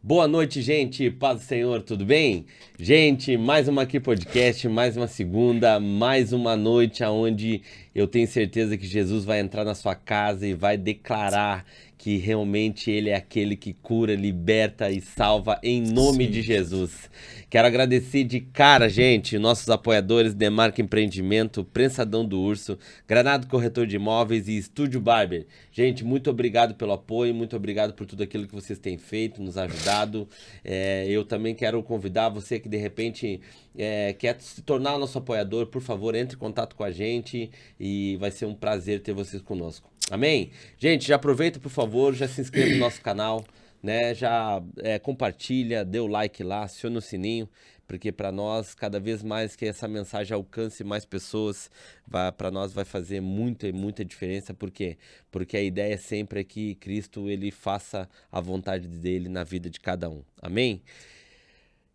Boa noite, gente. Paz do Senhor, tudo bem? Gente, mais uma aqui podcast, mais uma segunda, mais uma noite onde eu tenho certeza que Jesus vai entrar na sua casa e vai declarar que realmente Ele é aquele que cura, liberta e salva em nome de Jesus. Quero agradecer de cara, gente, nossos apoiadores Demarca Empreendimento, Prensadão do Urso, Granado Corretor de Imóveis e Estúdio Barber. Gente, muito obrigado pelo apoio, muito obrigado por tudo aquilo que vocês têm feito, nos ajudado. Eu também quero convidar você que de repente quer se tornar nosso apoiador, por favor, entre em contato com a gente e vai ser um prazer ter vocês conosco. Amém? Gente, já aproveita, por favor, já se inscreva no nosso canal, né? Já compartilha, dê o like lá, aciona o sininho, porque para nós, cada vez mais que essa mensagem alcance mais pessoas, para nós vai fazer muita diferença. Por quê? Porque a ideia sempre é que Cristo ele faça a vontade dele na vida de cada um. Amém?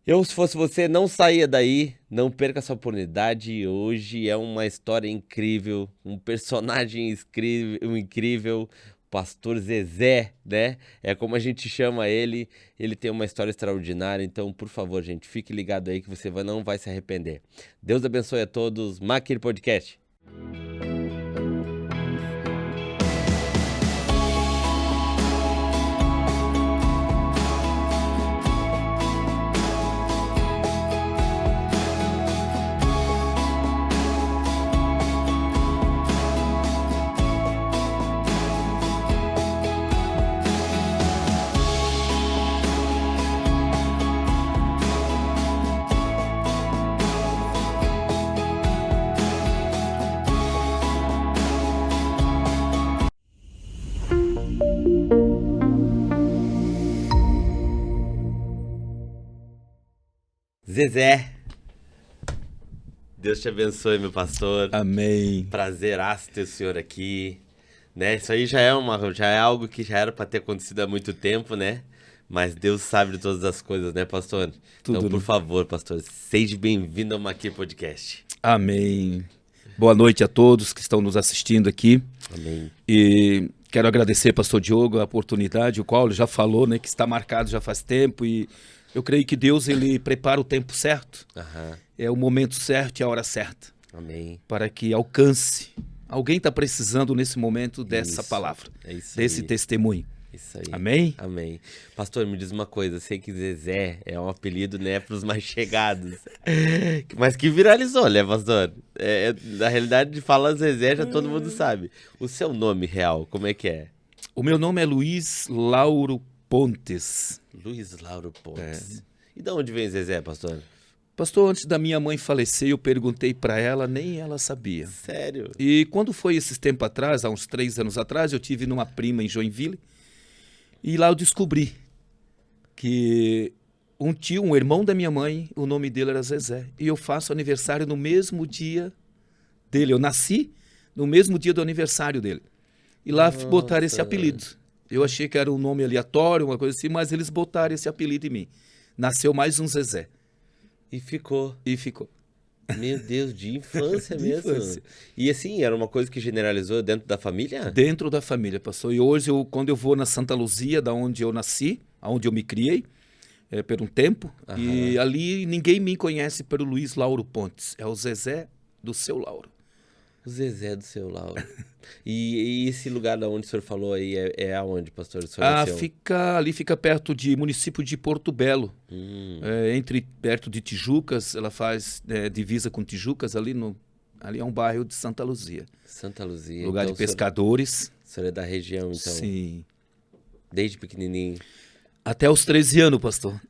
Se fosse você, não saia daí, não perca essa oportunidade. Hoje é uma história incrível, um personagem incrível, Pastor Zezé, né? É como a gente chama ele, ele tem uma história extraordinária. Então, por favor, gente, fique ligado aí que você não vai se arrepender. Deus abençoe a todos. Maquir Podcast. Zezé, Deus te abençoe, meu pastor. Amém. Prazeraço ter o senhor aqui, né? Isso aí já é algo que já era para ter acontecido há muito tempo, né? Mas Deus sabe de todas as coisas, né, pastor? Tudo, então, por né? favor, pastor, seja bem-vindo ao Maqui Podcast. Amém. Boa noite a todos que estão nos assistindo aqui. Amém. E quero agradecer, pastor Diogo, a oportunidade, o qual ele já falou, né, que está marcado já faz tempo, e eu creio que Deus ele prepara o tempo certo, é o momento certo e a hora certa. Amém. Para que alcance. Alguém está precisando nesse momento dessa palavra, desse testemunho. Isso aí. Amém? Amém. Pastor, me diz uma coisa, eu sei que Zezé é um apelido, né, para os mais chegados, mas que viralizou, né, pastor? Na realidade, fala Zezé, já todo mundo sabe. O seu nome real, como é que é? O meu nome é Luiz Lauro Pontes. Luiz Lauro Pontes. E de onde vem Zezé, pastor? Pastor, antes da minha mãe falecer, eu perguntei para ela, nem ela sabia. Sério? E quando foi esses tempos atrás, há uns 3 anos atrás, eu tive numa prima em Joinville, e lá eu descobri que um irmão da minha mãe, o nome dele era Zezé. E eu faço aniversário no mesmo dia dele. Eu nasci no mesmo dia do aniversário dele. E lá botaram esse apelido. Eu achei que era um nome aleatório, uma coisa assim, mas eles botaram esse apelido em mim. Nasceu mais um Zezé. E ficou. E ficou. Meu Deus, de infância De mesmo. infância. E assim, era uma coisa que generalizou dentro da família? Dentro da família, pastor. E hoje, quando eu vou na Santa Luzia, da onde eu nasci, onde eu me criei, por um tempo, e ali ninguém me conhece pelo Luiz Lauro Pontes. É o Zezé do seu Lauro. O Zezé do seu Lauro. E esse lugar da onde o senhor falou aí é aonde, pastor? O senhor nasceu? Ali fica perto de município de Porto Belo. Perto de Tijucas, ela faz divisa com Tijucas, ali é um bairro de Santa Luzia. Santa Luzia. Lugar então, de pescadores. O senhor é da região, então? Sim. Desde pequenininho? Até os 13 anos, pastor.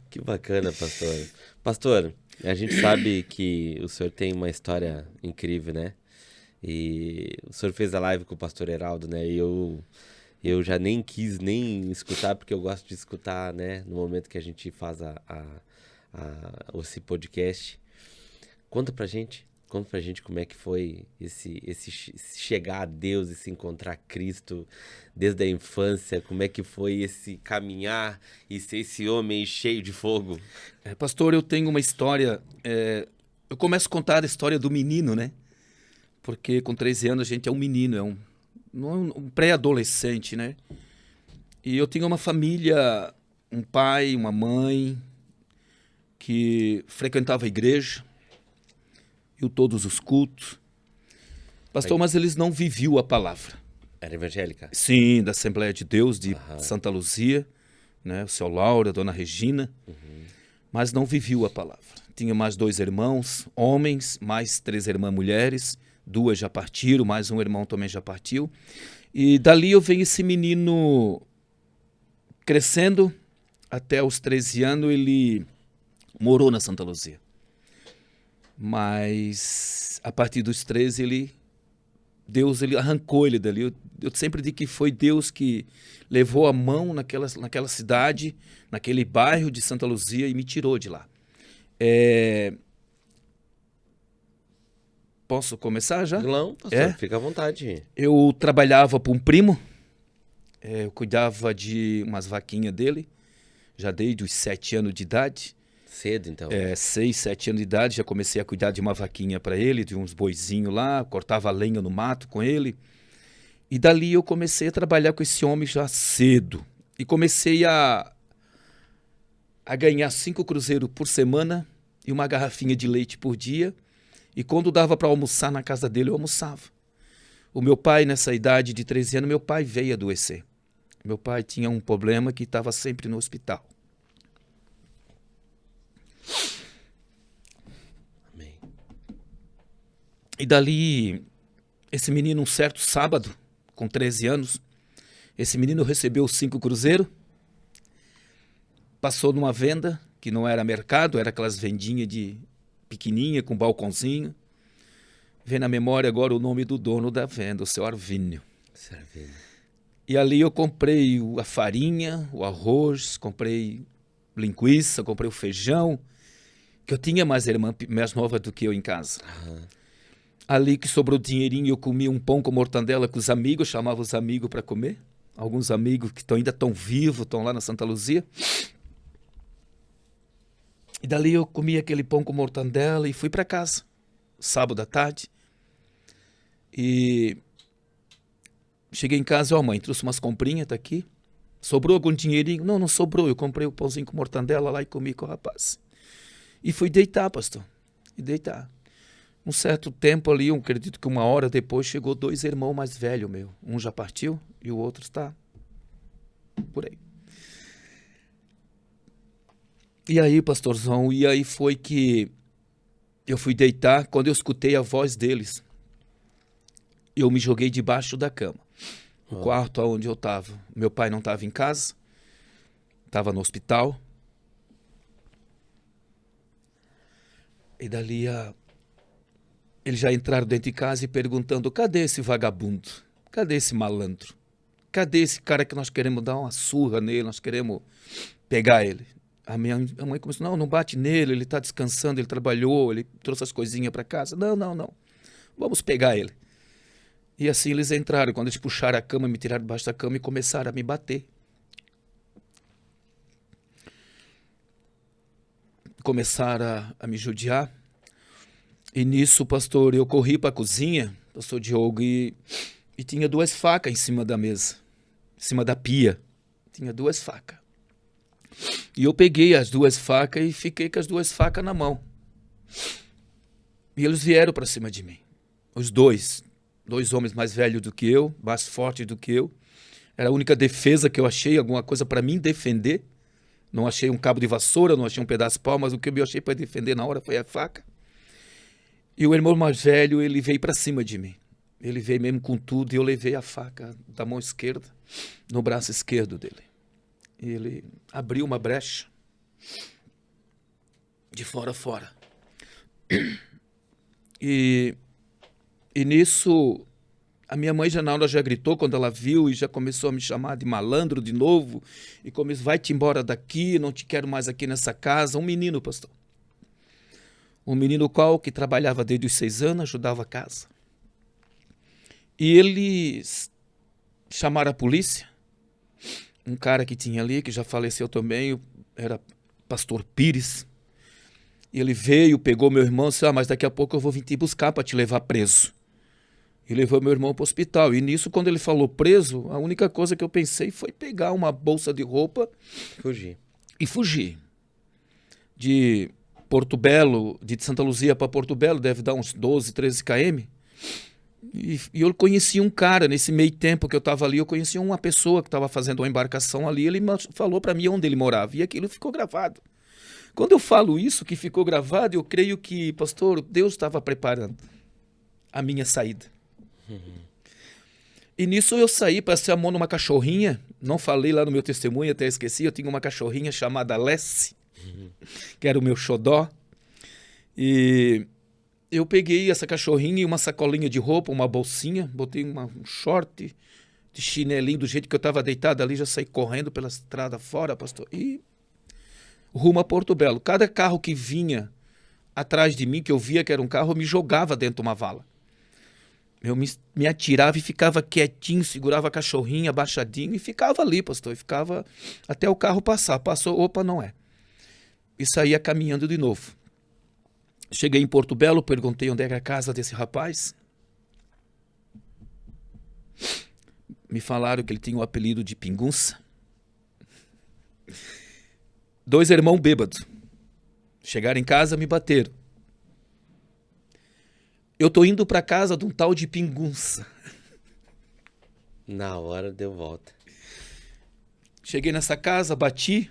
Que bacana, pastor. Pastor, a gente sabe que o senhor tem uma história incrível, né? E o senhor fez a live com o pastor Heraldo, né? E eu já nem quis nem escutar, porque eu gosto de escutar, né? No momento que a gente faz esse podcast. Conta pra gente como é que foi esse chegar a Deus e se encontrar Cristo desde a infância, como é que foi esse caminhar e ser esse homem cheio de fogo. Pastor, eu tenho uma história, eu começo a contar a história do menino, né? Porque com 13 anos a gente é um menino, um pré-adolescente, né? E eu tinha uma família, um pai, uma mãe, que frequentava a igreja, e todos os cultos. Pastor, mas eles não viviam a palavra. Era evangélica? Sim, da Assembleia de Deus de Santa Luzia, né? O seu Laura, a dona Regina, mas não viviam a palavra. Tinha mais 2 irmãos, homens, mais 3 irmãs mulheres, 2 já partiram, mais um irmão também já partiu. E dali eu venho esse menino crescendo, até os 13 anos ele morou na Santa Luzia. Mas a partir dos 13 Deus arrancou ele dali. Eu sempre digo que foi Deus que levou a mão naquela cidade, naquele bairro de Santa Luzia e me tirou de lá. Posso começar já? Não, pastor, fica à vontade. Eu trabalhava para um primo, eu cuidava de umas vaquinhas dele, já desde os 7 anos de idade. Cedo, então? 6, 7 anos de idade, já comecei a cuidar de uma vaquinha para ele, de uns boizinhos lá, cortava lenha no mato com ele. E dali eu comecei a trabalhar com esse homem já cedo. E comecei a ganhar 5 cruzeiros por semana e uma garrafinha de leite por dia. E quando dava para almoçar na casa dele, eu almoçava. O meu pai, nessa idade de 13 anos, meu pai veio adoecer. Meu pai tinha um problema que estava sempre no hospital. Amém. E dali, esse menino, um certo sábado, com 13 anos, esse menino recebeu 5 cruzeiros, passou numa venda, que não era mercado, era aquelas vendinhas de pequenininha, com balcãozinho. Vem na memória agora o nome do dono da venda, o seu Arvínio. E ali eu comprei a farinha, o arroz, comprei linguiça, comprei o feijão, que eu tinha mais irmã mais nova do que eu em casa. Ali que sobrou dinheirinho, eu comi um pão com mortandela com os amigos, chamava os amigos para comer. Alguns amigos que ainda estão vivos, estão lá na Santa Luzia. E dali eu comi aquele pão com mortandela e fui para casa, sábado à tarde. E cheguei em casa, mãe, trouxe umas comprinhas, tá aqui. Sobrou algum dinheirinho? Não, não sobrou, eu comprei o pãozinho com mortandela lá e comi com o rapaz. E fui deitar, pastor, e deitar. Um certo tempo ali, eu acredito que 1 hora depois, chegou 2 irmãos mais velhos meu. Um já partiu e o outro está por aí. E aí, pastorzão, e aí foi que eu fui deitar, quando eu escutei a voz deles, eu me joguei debaixo da cama, no quarto onde eu estava. Meu pai não estava em casa, estava no hospital. E dali eles já entraram dentro de casa e perguntando, cadê esse vagabundo? Cadê esse malandro? Cadê esse cara que nós queremos dar uma surra nele, nós queremos pegar ele? A minha mãe começou, não bate nele, ele está descansando, ele trabalhou, ele trouxe as coisinhas para casa. Não, vamos pegar ele. E assim eles entraram, quando eles puxaram a cama, me tiraram debaixo da cama e começaram a me bater. Começaram a me judiar. E nisso, pastor, eu corri para a cozinha, pastor Diogo, e tinha 2 facas em cima da mesa, em cima da pia. Tinha 2 facas. E eu peguei as 2 facas e fiquei com as 2 facas na mão. E eles vieram para cima de mim. Os 2 homens mais velhos do que eu, mais fortes do que eu. Era a única defesa que eu achei, alguma coisa para mim defender. Não achei um cabo de vassoura, não achei um pedaço de pau, mas o que eu achei para defender na hora foi a faca. E o irmão mais velho, ele veio para cima de mim. Ele veio mesmo com tudo e eu levei a faca da mão esquerda no braço esquerdo dele. E ele abriu uma brecha de fora a fora. E nisso, a minha mãe já na hora já gritou quando ela viu e já começou a me chamar de malandro de novo. E começou, vai-te embora daqui, não te quero mais aqui nessa casa. Um menino, pastor. Um menino que trabalhava desde os 6 anos, ajudava a casa. E eles chamaram a polícia. Um cara que tinha ali, que já faleceu também, era pastor Pires. E ele veio, pegou meu irmão e disse, mas daqui a pouco eu vou vir te buscar para te levar preso. e levou meu irmão para o hospital. E nisso, quando ele falou preso, a única coisa que eu pensei foi pegar uma bolsa de roupa Fugir. e fugir. De Porto Belo, de Santa Luzia para Porto Belo, deve dar uns 12, 13 km. E eu conheci um cara, nesse meio tempo que eu estava ali, eu conheci uma pessoa que estava fazendo uma embarcação ali, ele falou para mim onde ele morava, e aquilo ficou gravado. Quando eu falo isso, que ficou gravado, eu creio que, pastor, Deus estava preparando a minha saída. E nisso eu saí, passei a mão numa cachorrinha, não falei lá no meu testemunho, até esqueci, eu tinha uma cachorrinha chamada Lessie, que era o meu xodó, e eu peguei essa cachorrinha e uma sacolinha de roupa, uma bolsinha, botei um short de chinelinho do jeito que eu estava deitado ali, já saí correndo pela estrada fora, pastor, e rumo a Porto Belo. Cada carro que vinha atrás de mim, que eu via que era um carro, eu me jogava dentro de uma vala. Eu me atirava e ficava quietinho, segurava a cachorrinha abaixadinho e ficava ali, pastor, e ficava até o carro passar. Passou, opa, não é. E saía caminhando de novo. Cheguei em Porto Belo, perguntei onde era a casa desse rapaz. Me falaram que ele tinha o apelido de Pingunça. 2 irmãos bêbados. Chegaram em casa, me bateram. Eu tô indo para casa de um tal de Pingunça. Na hora deu volta. Cheguei nessa casa, bati.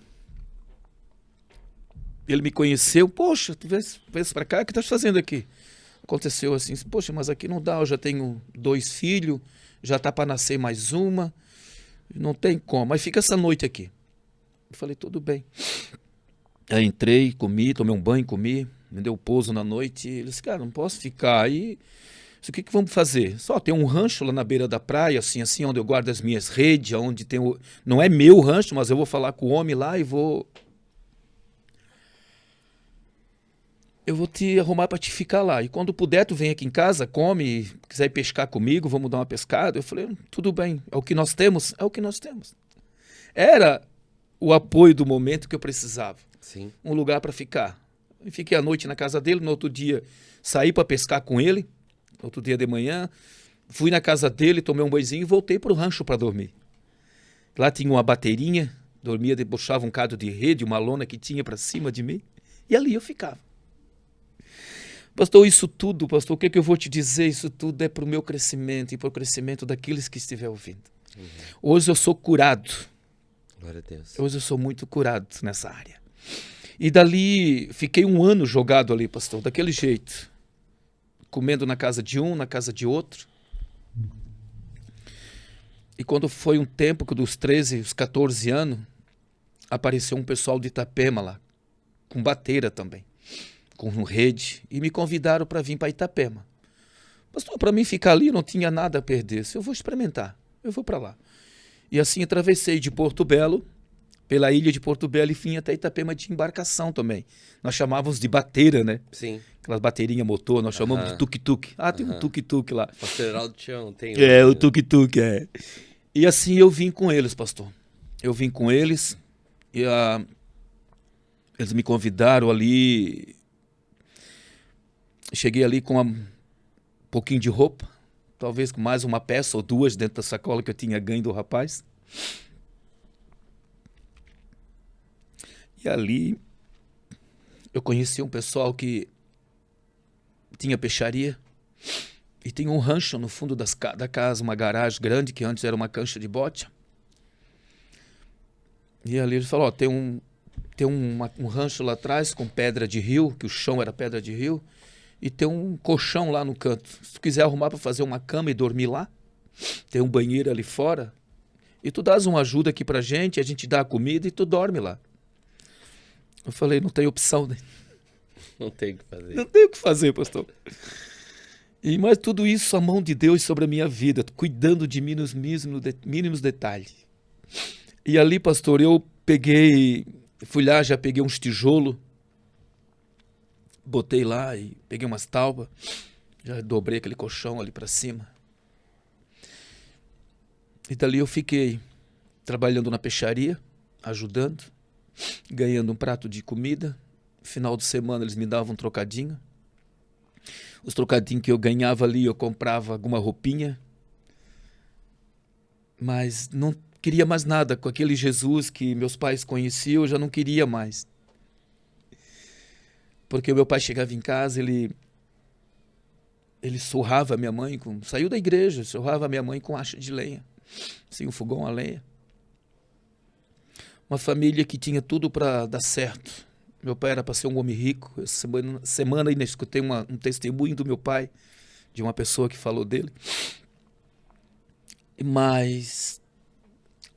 Ele me conheceu. Poxa, tu vês para cá? O que estás fazendo aqui? Aconteceu assim. Poxa, mas aqui não dá. Eu já tenho 2 filhos. Já tá para nascer mais uma. Não tem como. Mas fica essa noite aqui. Eu falei, tudo bem. Aí entrei, comi, tomei um banho, comi. Me deu pouso na noite. Ele disse, cara, não posso ficar aí. O que vamos fazer? Só tem um rancho lá na beira da praia, assim, onde eu guardo as minhas redes, onde tem o... Não é meu rancho, mas eu vou falar com o homem lá e vou... Eu vou te arrumar para te ficar lá. E quando puder, tu vem aqui em casa, come, quiser ir pescar comigo, vamos dar uma pescada. Eu falei, tudo bem, é o que nós temos? É o que nós temos. Era o apoio do momento que eu precisava. Sim. Um lugar para ficar. Eu fiquei a noite na casa dele, no outro dia saí para pescar com ele, outro dia de manhã, fui na casa dele, tomei um banhozinho e voltei para o rancho para dormir. Lá tinha uma bateirinha, dormia, debochava um cado de rede, uma lona que tinha para cima de mim, e ali eu ficava. Pastor, isso tudo, pastor, o que eu vou te dizer? Isso tudo é para o meu crescimento e para o crescimento daqueles que estiver ouvindo. Hoje eu sou curado. Glória a Deus. Hoje eu sou muito curado nessa área. E dali, fiquei 1 ano jogado ali, pastor, daquele jeito. Comendo na casa de um, na casa de outro. E quando foi um tempo, dos 13, os 14 anos, apareceu um pessoal de Itapema lá, com bateira também, com rede, e me convidaram para vir para Itapema. Pastor, para mim ficar ali não tinha nada a perder. Eu vou experimentar, eu vou para lá. E assim atravessei de Porto Belo, pela ilha de Porto Belo, e vim até Itapema de embarcação também. Nós chamávamos de bateira, né? Sim. Aquelas bateirinhas motor, nós chamamos de tuk-tuk. Ah, tem um tuk-tuk lá. Pastor Heraldo Tião tem. O tuk-tuk, é. E assim eu vim com eles, pastor. Eu vim com eles e eles me convidaram ali. Cheguei ali com um pouquinho de roupa, talvez com mais uma peça ou 2 dentro da sacola que eu tinha ganho do rapaz. E ali eu conheci um pessoal que tinha peixaria e tinha um rancho no fundo da casa, uma garagem grande que antes era uma cancha de bote. E ali ele falou, tem um rancho lá atrás com pedra de rio, que o chão era pedra de rio, e tem um colchão lá no canto. Se tu quiser arrumar para fazer uma cama e dormir lá, tem um banheiro ali fora, e tu dás uma ajuda aqui pra gente, a gente dá a comida e tu dorme lá. Eu falei, não tem opção, né? Não tem o que fazer. Não tem o que fazer, pastor. Mas tudo isso, a mão de Deus sobre a minha vida, cuidando de mim nos mínimos detalhes. E ali, pastor, eu fui lá, já peguei uns tijolos, botei lá e peguei umas taubas, já dobrei aquele colchão ali para cima. E dali eu fiquei trabalhando na peixaria, ajudando, ganhando um prato de comida. Final de semana eles me davam um trocadinho. Os trocadinhos que eu ganhava ali, eu comprava alguma roupinha. Mas não queria mais nada. Com aquele Jesus que meus pais conheciam, eu já não queria mais. Porque o meu pai chegava em casa, ele surrava a minha mãe, saiu da igreja, surrava a minha mãe com acha de lenha. Assim, um fogão a lenha. Uma família que tinha tudo para dar certo. Meu pai era para ser um homem rico. Essa semana ainda escutei um testemunho do meu pai, de uma pessoa que falou dele. Mas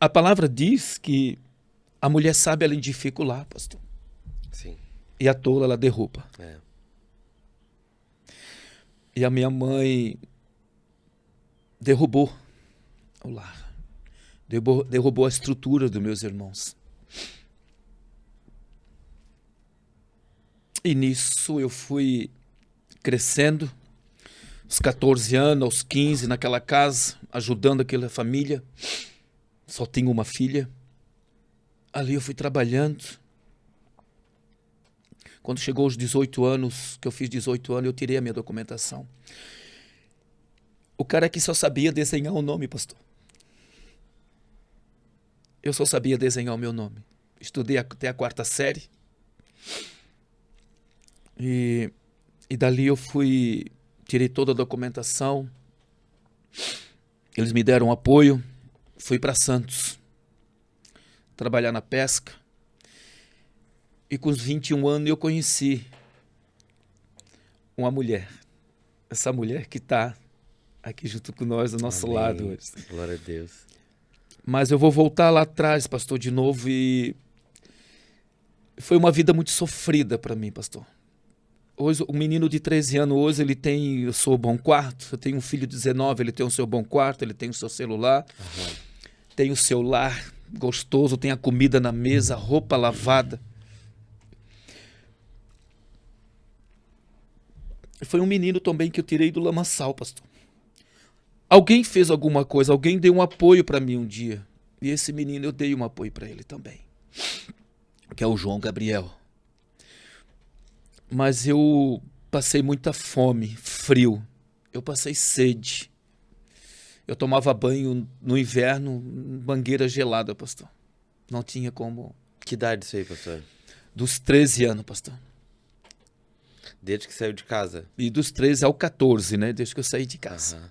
a palavra diz que a mulher sábia, ela edifica o lar, pastor. Sim. E a tola, ela derruba. É. E a minha mãe derrubou o lar. Derrubou a estrutura dos meus irmãos. E nisso eu fui crescendo, aos 14 anos, aos 15, naquela casa, ajudando aquela família. Só tinha uma filha. Ali eu fui trabalhando. Quando chegou os 18 anos, que eu fiz 18 anos, eu tirei a minha documentação. O cara aqui só sabia desenhar o nome, pastor. Eu só sabia desenhar o meu nome. Estudei até a 4ª série. E dali eu tirei toda a documentação. Eles me deram apoio. Fui para Santos trabalhar na pesca. E com os 21 anos eu conheci uma mulher. Essa mulher que está aqui junto com nós, do nosso Amém. lado hoje. Glória a Deus. Mas eu vou voltar lá atrás, pastor, de novo. E foi uma vida muito sofrida para mim, pastor. Hoje, um menino de 13 anos, hoje ele tem o seu bom quarto. Eu tenho um filho de 19, ele tem o seu bom quarto, ele tem o seu celular, tem o seu lar gostoso, tem a comida na mesa, roupa lavada. Foi um menino também que eu tirei do lamaçal, pastor. Alguém fez alguma coisa, alguém deu um apoio para mim um dia. E esse menino eu dei um apoio para ele também, que é o João Gabriel. Mas eu passei muita fome, frio. Eu passei sede. Eu tomava banho no inverno, mangueira gelada, pastor. Não tinha como. Que idade isso aí, pastor? Dos 13 anos, pastor. Desde que saiu de casa? E dos 13 ao 14, né? Desde que eu saí de casa.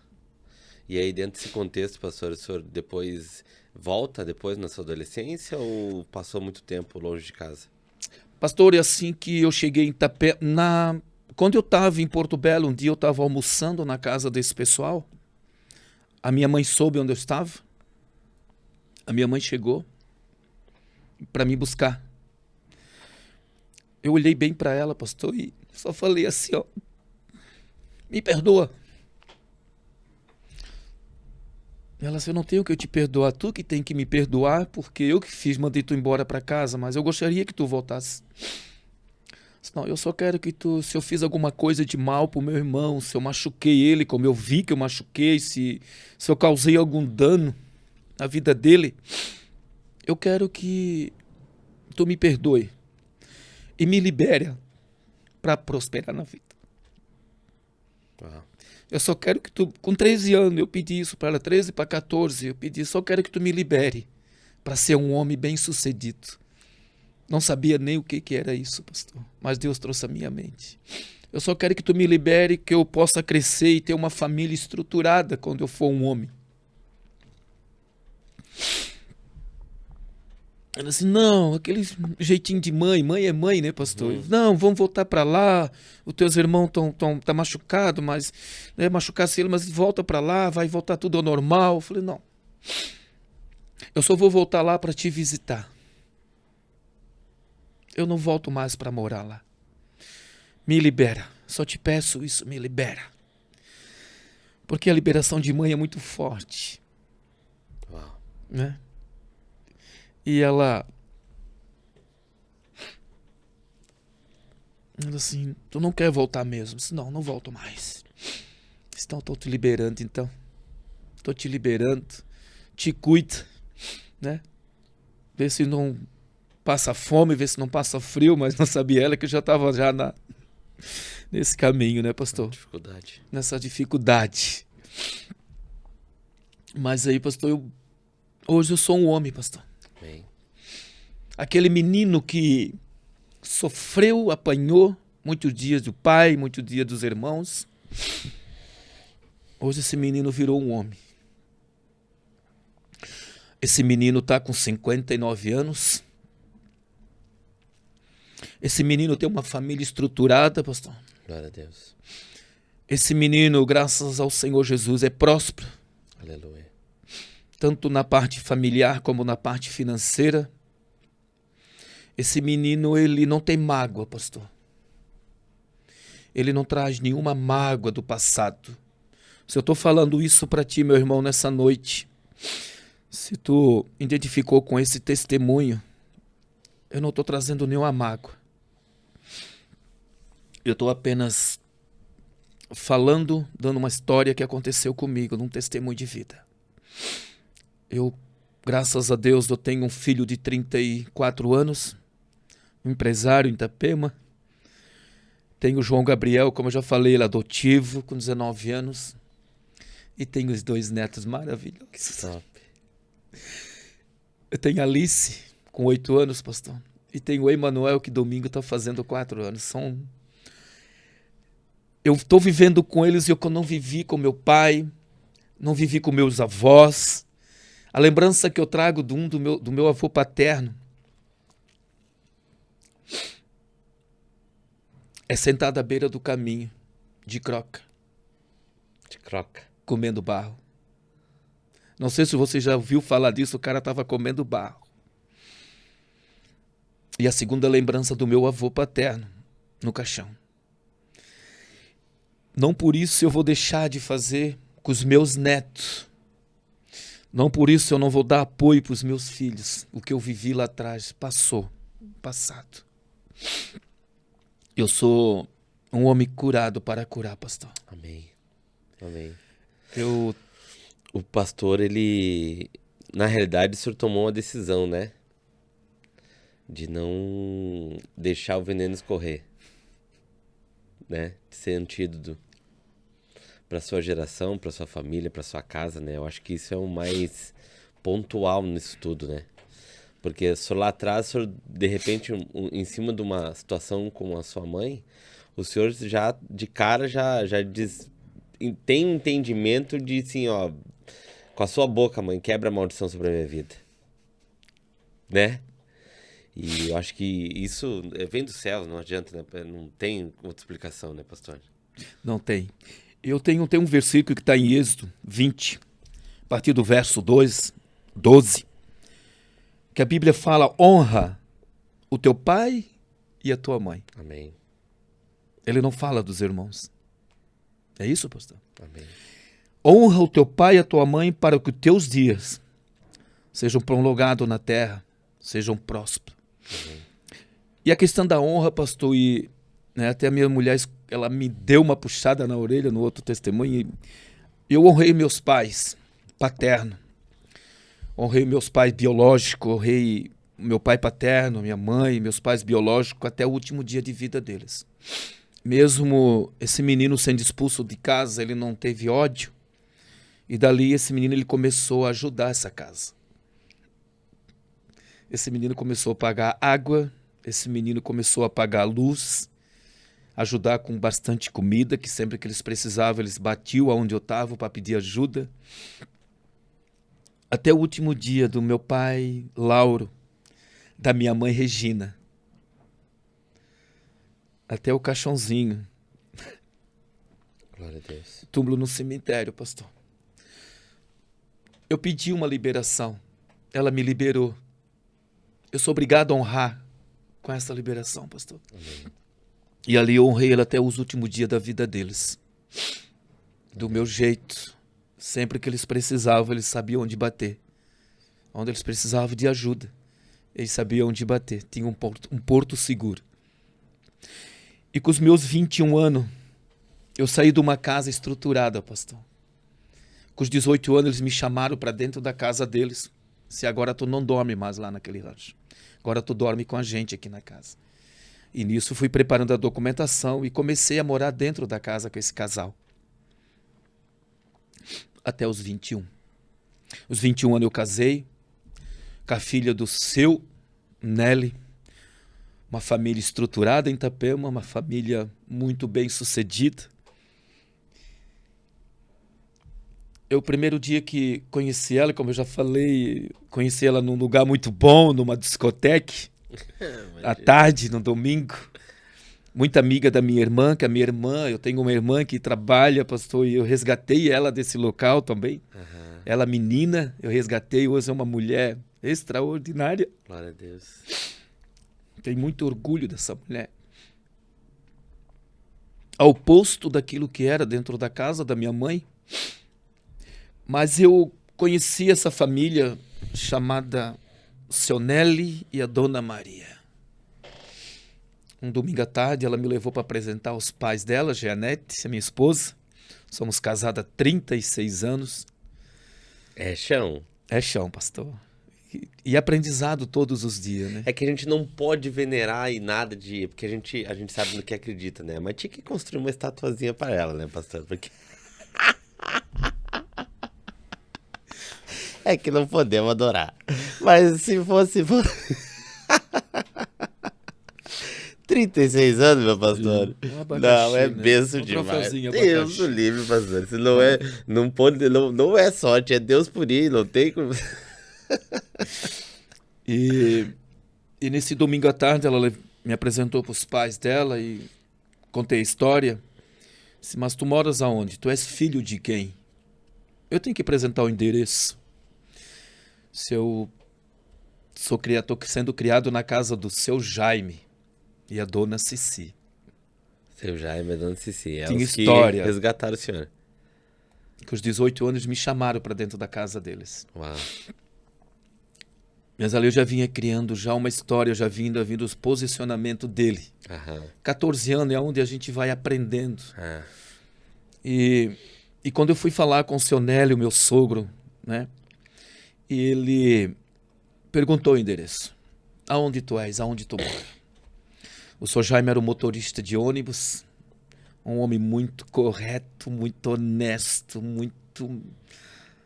E aí, dentro desse contexto, pastor, o senhor depois volta na sua adolescência ou passou muito tempo longe de casa? Pastor, é assim que eu cheguei em Itapé, quando eu estava em Porto Belo, um dia eu estava almoçando na casa desse pessoal, a minha mãe soube onde eu estava, a minha mãe chegou para me buscar. Eu olhei bem para ela, pastor, e só falei assim, ó, me perdoa. Ela disse, eu não tenho que te perdoar, tu que tem que me perdoar, porque eu que fiz, mandei tu embora para casa, mas eu gostaria que tu voltasse. Não, eu só quero que tu, se eu fiz alguma coisa de mal pro meu irmão, se eu machuquei ele, como eu vi que eu machuquei, se eu causei algum dano na vida dele, eu quero que tu me perdoe e me libere para prosperar na vida. Eu só quero que tu, com 13 anos, eu pedi isso para ela, 13 para 14, eu pedi, só quero que tu me libere para ser um homem bem sucedido. Não sabia nem o que era isso, pastor, mas Deus trouxe à minha mente. Eu só quero que tu me libere, que eu possa crescer e ter uma família estruturada quando eu for um homem. Ela disse, não, aquele jeitinho de mãe é mãe, né, pastor? Não, vamos voltar para lá, os teus irmãos tá machucados, mas né, machucasse ele, mas volta para lá, vai voltar tudo ao normal. Eu falei, não, eu só vou voltar lá para te visitar. Eu não volto mais para morar lá. Me libera, só te peço isso, me libera. Porque a liberação de mãe é muito forte. Uau. Né? E ela assim, tu não quer voltar mesmo? Eu disse, não volto mais. Então, estou te liberando, então. Estou te liberando. Te cuida, né? Vê se não passa fome, vê se não passa frio, mas não sabia ela que eu já estava já nesse caminho, né, pastor? Dificuldade. Nessa dificuldade. Mas aí, pastor, hoje eu sou um homem, pastor. Amém. Aquele menino que sofreu, apanhou muitos dias do pai, muitos dias dos irmãos. Hoje esse menino virou um homem. Esse menino está com 59 anos. Esse menino tem uma família estruturada, pastor. Glória a Deus. Esse menino, graças ao Senhor Jesus, é próspero. Aleluia. Tanto na parte familiar como na parte financeira. Esse menino, ele não tem mágoa, pastor. Ele não traz nenhuma mágoa do passado. Se eu estou falando isso para ti, meu irmão, nessa noite, se tu identificou com esse testemunho, eu não estou trazendo nenhuma mágoa. Eu estou apenas falando, dando uma história que aconteceu comigo, num testemunho de vida. Eu, graças a Deus, eu tenho um filho de 34 anos, um empresário em Itapema. Tenho o João Gabriel, como eu já falei, ele é adotivo, com 19 anos. E tenho os 2 netos maravilhosos. Top. Eu tenho a Alice, com 8 anos, pastor. E tenho o Emanuel, que domingo está fazendo 4 anos. Eu estou vivendo com eles e eu não vivi com meu pai, não vivi com meus avós. A lembrança que eu trago do meu avô paterno é sentado à beira do caminho, de croca. De croca. Comendo barro. Não sei se você já ouviu falar disso, o cara estava comendo barro. E a segunda lembrança do meu avô paterno, no caixão. Não por isso eu vou deixar de fazer com os meus netos. Não por isso eu não vou dar apoio para os meus filhos. O que eu vivi lá atrás passou, passado. Eu sou um homem curado para curar, pastor. Amém. Amém. Eu O pastor, ele... Na realidade, o senhor tomou uma decisão, né? De não deixar o veneno escorrer. Né? De ser antídoto para sua geração, para sua família, para sua casa, né? Eu acho que isso é o mais pontual nisso tudo, né? Porque só lá atrás, o senhor, de repente, em cima de uma situação com a sua mãe, o senhor já, de cara, já tem um entendimento de, assim, ó, com a sua boca, mãe, quebra a maldição sobre a minha vida. Né? E eu acho que isso vem do céu, não adianta, né? Não tem outra explicação, né, pastor? não tem. Eu tenho um versículo que está em Êxodo 20, a partir do verso 12, que a Bíblia fala: honra o teu pai e a tua mãe. Amém. Ele não fala dos irmãos. É isso, pastor? Amém. Honra o teu pai e a tua mãe para que os teus dias sejam prolongados na terra, sejam prósperos. Amém. E a questão da honra, pastor, e né, até a minha mulher, ela me deu uma puxada na orelha no outro testemunho. E eu honrei meus pais paterno, honrei meus pais biológicos, honrei meu pai paterno, minha mãe, meus pais biológicos até o último dia de vida deles. Mesmo esse menino sendo expulso de casa, ele não teve ódio. E dali esse menino ele começou a ajudar essa casa. Esse menino começou a pagar água, esse menino começou a pagar luz, ajudar com bastante comida, que sempre que eles precisavam, eles batiam aonde eu estava para pedir ajuda. Até o último dia do meu pai, Lauro, da minha mãe, Regina. Até o caixãozinho. Glória a Deus. Túmulo no cemitério, pastor. Eu pedi uma liberação. Ela me liberou. Eu sou obrigado a honrar com essa liberação, pastor. Amém. E ali eu honrei ela até os últimos dias da vida deles. Do meu jeito. Sempre que eles precisavam, eles sabiam onde bater. Onde eles precisavam de ajuda, eles sabiam onde bater. Tinha um porto seguro. E com os meus 21 anos, eu saí de uma casa estruturada, pastor. Com os 18 anos, eles me chamaram para dentro da casa deles. Se agora tu não dorme mais lá naquele rancho. Agora tu dorme com a gente aqui na casa. E nisso fui preparando a documentação e comecei a morar dentro da casa com esse casal. Até os 21. Os 21 anos eu casei com a filha do seu Nelly, uma família estruturada em Itapema, uma família muito bem sucedida. Eu, o primeiro dia que conheci ela, como eu já falei, conheci ela num lugar muito bom, numa discoteca, à tarde, no domingo. Muita amiga da minha irmã, que a minha irmã, eu tenho uma irmã que trabalha, pastor, e eu resgatei ela desse local também. Uhum. Ela menina, eu resgatei, hoje é uma mulher extraordinária. Glória a Deus. Tenho muito orgulho dessa mulher. Ao oposto daquilo que era dentro da casa da minha mãe. Mas eu conheci essa família chamada Seu Nelly e a Dona Maria. Um domingo à tarde ela me levou para apresentar os pais dela, Jeanette, a minha esposa. Somos casados há 36 anos. É chão. É chão, pastor. E aprendizado todos os dias, né? É que a gente não pode venerar e nada de... Porque a gente sabe no que acredita, né? Mas tinha que construir uma estatuazinha para ela, né, pastor? Porque... É que não podemos adorar. Mas se fosse... 36 anos, meu pastor. Não, é benção demais. Deus do livre, pastor. Se não é... Não é sorte, é Deus por ir. Não tem como... E nesse domingo à tarde ela me apresentou para os pais dela e contei a história. Disse, mas tu moras aonde? Tu és filho de quem? Eu tenho que apresentar o endereço. Se eu estou sendo criado na casa do seu Jaime e a dona Cici. Seu Jaime e a dona Cici. Tinha história. Que resgataram o senhor. Com os 18 anos me chamaram para dentro da casa deles. Uau. Mas ali eu já vinha criando já uma história, eu já vinha vindo os posicionamentos dele. Aham. 14 anos é onde a gente vai aprendendo. E quando eu fui falar com o seu Nélio, meu sogro, né? Ele perguntou o endereço. Aonde tu és? Aonde tu mora? O senhor Jaime era um motorista de ônibus, um homem muito correto, muito honesto, muito...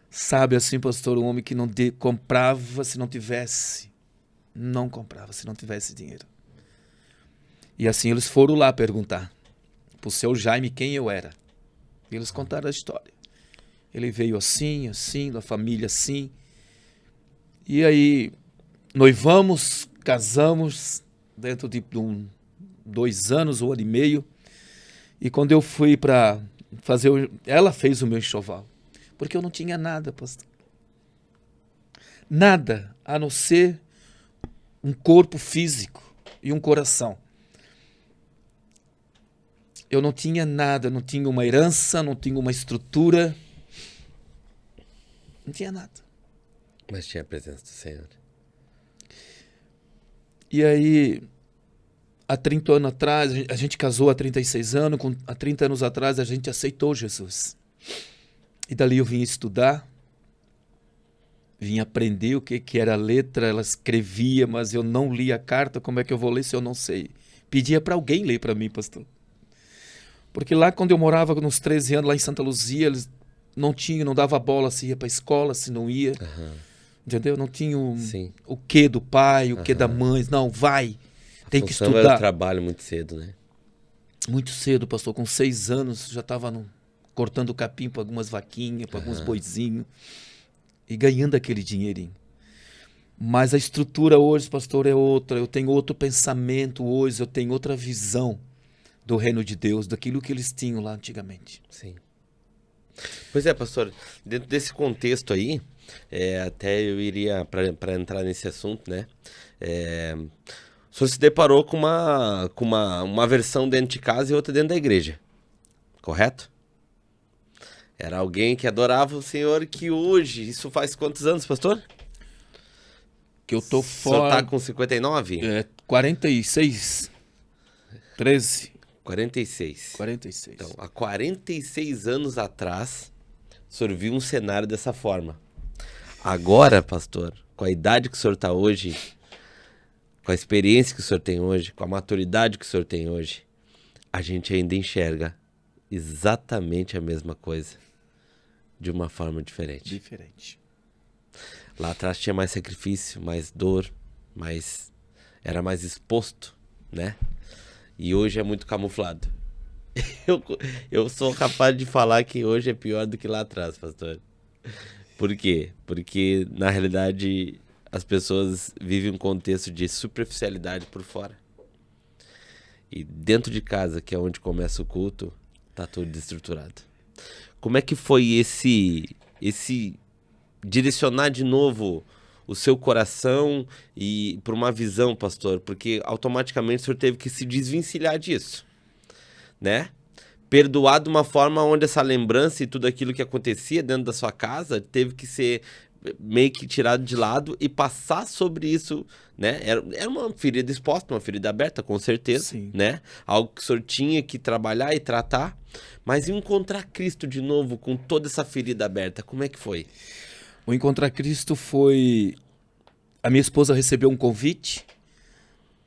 Sabe assim, pastor, um homem que não comprava se não tivesse. Não comprava se não tivesse dinheiro. E assim eles foram lá perguntar pro seu Jaime quem eu era. E eles contaram a história. Ele veio assim, assim, da família assim. E aí, noivamos, casamos, dentro de 2 anos, 1 ano e meio. E quando eu fui para fazer, ela fez o meu enxoval. Porque eu não tinha nada, pastor. Nada, a não ser um corpo físico e um coração. Eu não tinha nada, não tinha uma herança, não tinha uma estrutura. Não tinha nada. Mas tinha a presença do Senhor. E aí, há 30 anos atrás, a gente casou há 36 anos, há 30 anos atrás a gente aceitou Jesus. E dali eu vim estudar, vim aprender o que era a letra, ela escrevia, mas eu não lia a carta, como é que eu vou ler se eu não sei? Pedia para alguém ler para mim, pastor. Porque lá quando eu morava nos 13 anos, lá em Santa Luzia, eles não dava bola se ia para a escola, se não ia. Entendeu? Não tinha o quê do pai, o quê da mãe. Não, vai, tem que estudar. Era trabalho muito cedo, né? Muito cedo, pastor. Com 6 anos, já estava cortando capim para algumas vaquinhas, para alguns boizinhos. E ganhando aquele dinheirinho. Mas a estrutura hoje, pastor, é outra. Eu tenho outro pensamento hoje, eu tenho outra visão do reino de Deus, daquilo que eles tinham lá antigamente. Sim. Pois é, pastor, dentro desse contexto aí, até eu iria, para entrar nesse assunto, né? O senhor se deparou com uma versão dentro de casa e outra dentro da igreja, correto? Era alguém que adorava o Senhor, que hoje, isso faz quantos anos, pastor? Que eu tô fora... O senhor tá com 59? 46, 13... 46. 46. Então, há 46 anos atrás, o senhor viu um cenário dessa forma. Agora, pastor, com a idade que o senhor está hoje, com a experiência que o senhor tem hoje, com a maturidade que o senhor tem hoje, a gente ainda enxerga exatamente a mesma coisa, de uma forma diferente. Diferente. Lá atrás tinha mais sacrifício, mais dor, era mais exposto, né? E hoje é muito camuflado. Eu sou capaz de falar que hoje é pior do que lá atrás, pastor. Por quê? Porque, na realidade, as pessoas vivem um contexto de superficialidade por fora. E dentro de casa, que é onde começa o culto, tá tudo desestruturado. Como é que foi esse direcionar de novo o seu coração e para uma visão, pastor? Porque automaticamente o senhor teve que se desvencilhar disso, né? Perdoar de uma forma onde essa lembrança e tudo aquilo que acontecia dentro da sua casa teve que ser meio que tirado de lado e passar sobre isso, né? Era uma ferida exposta, uma ferida aberta, com certeza, Sim. né? Algo que o senhor tinha que trabalhar e tratar, mas encontrar Cristo de novo com toda essa ferida aberta, como é que foi? O Encontrar Cristo foi... A minha esposa recebeu um convite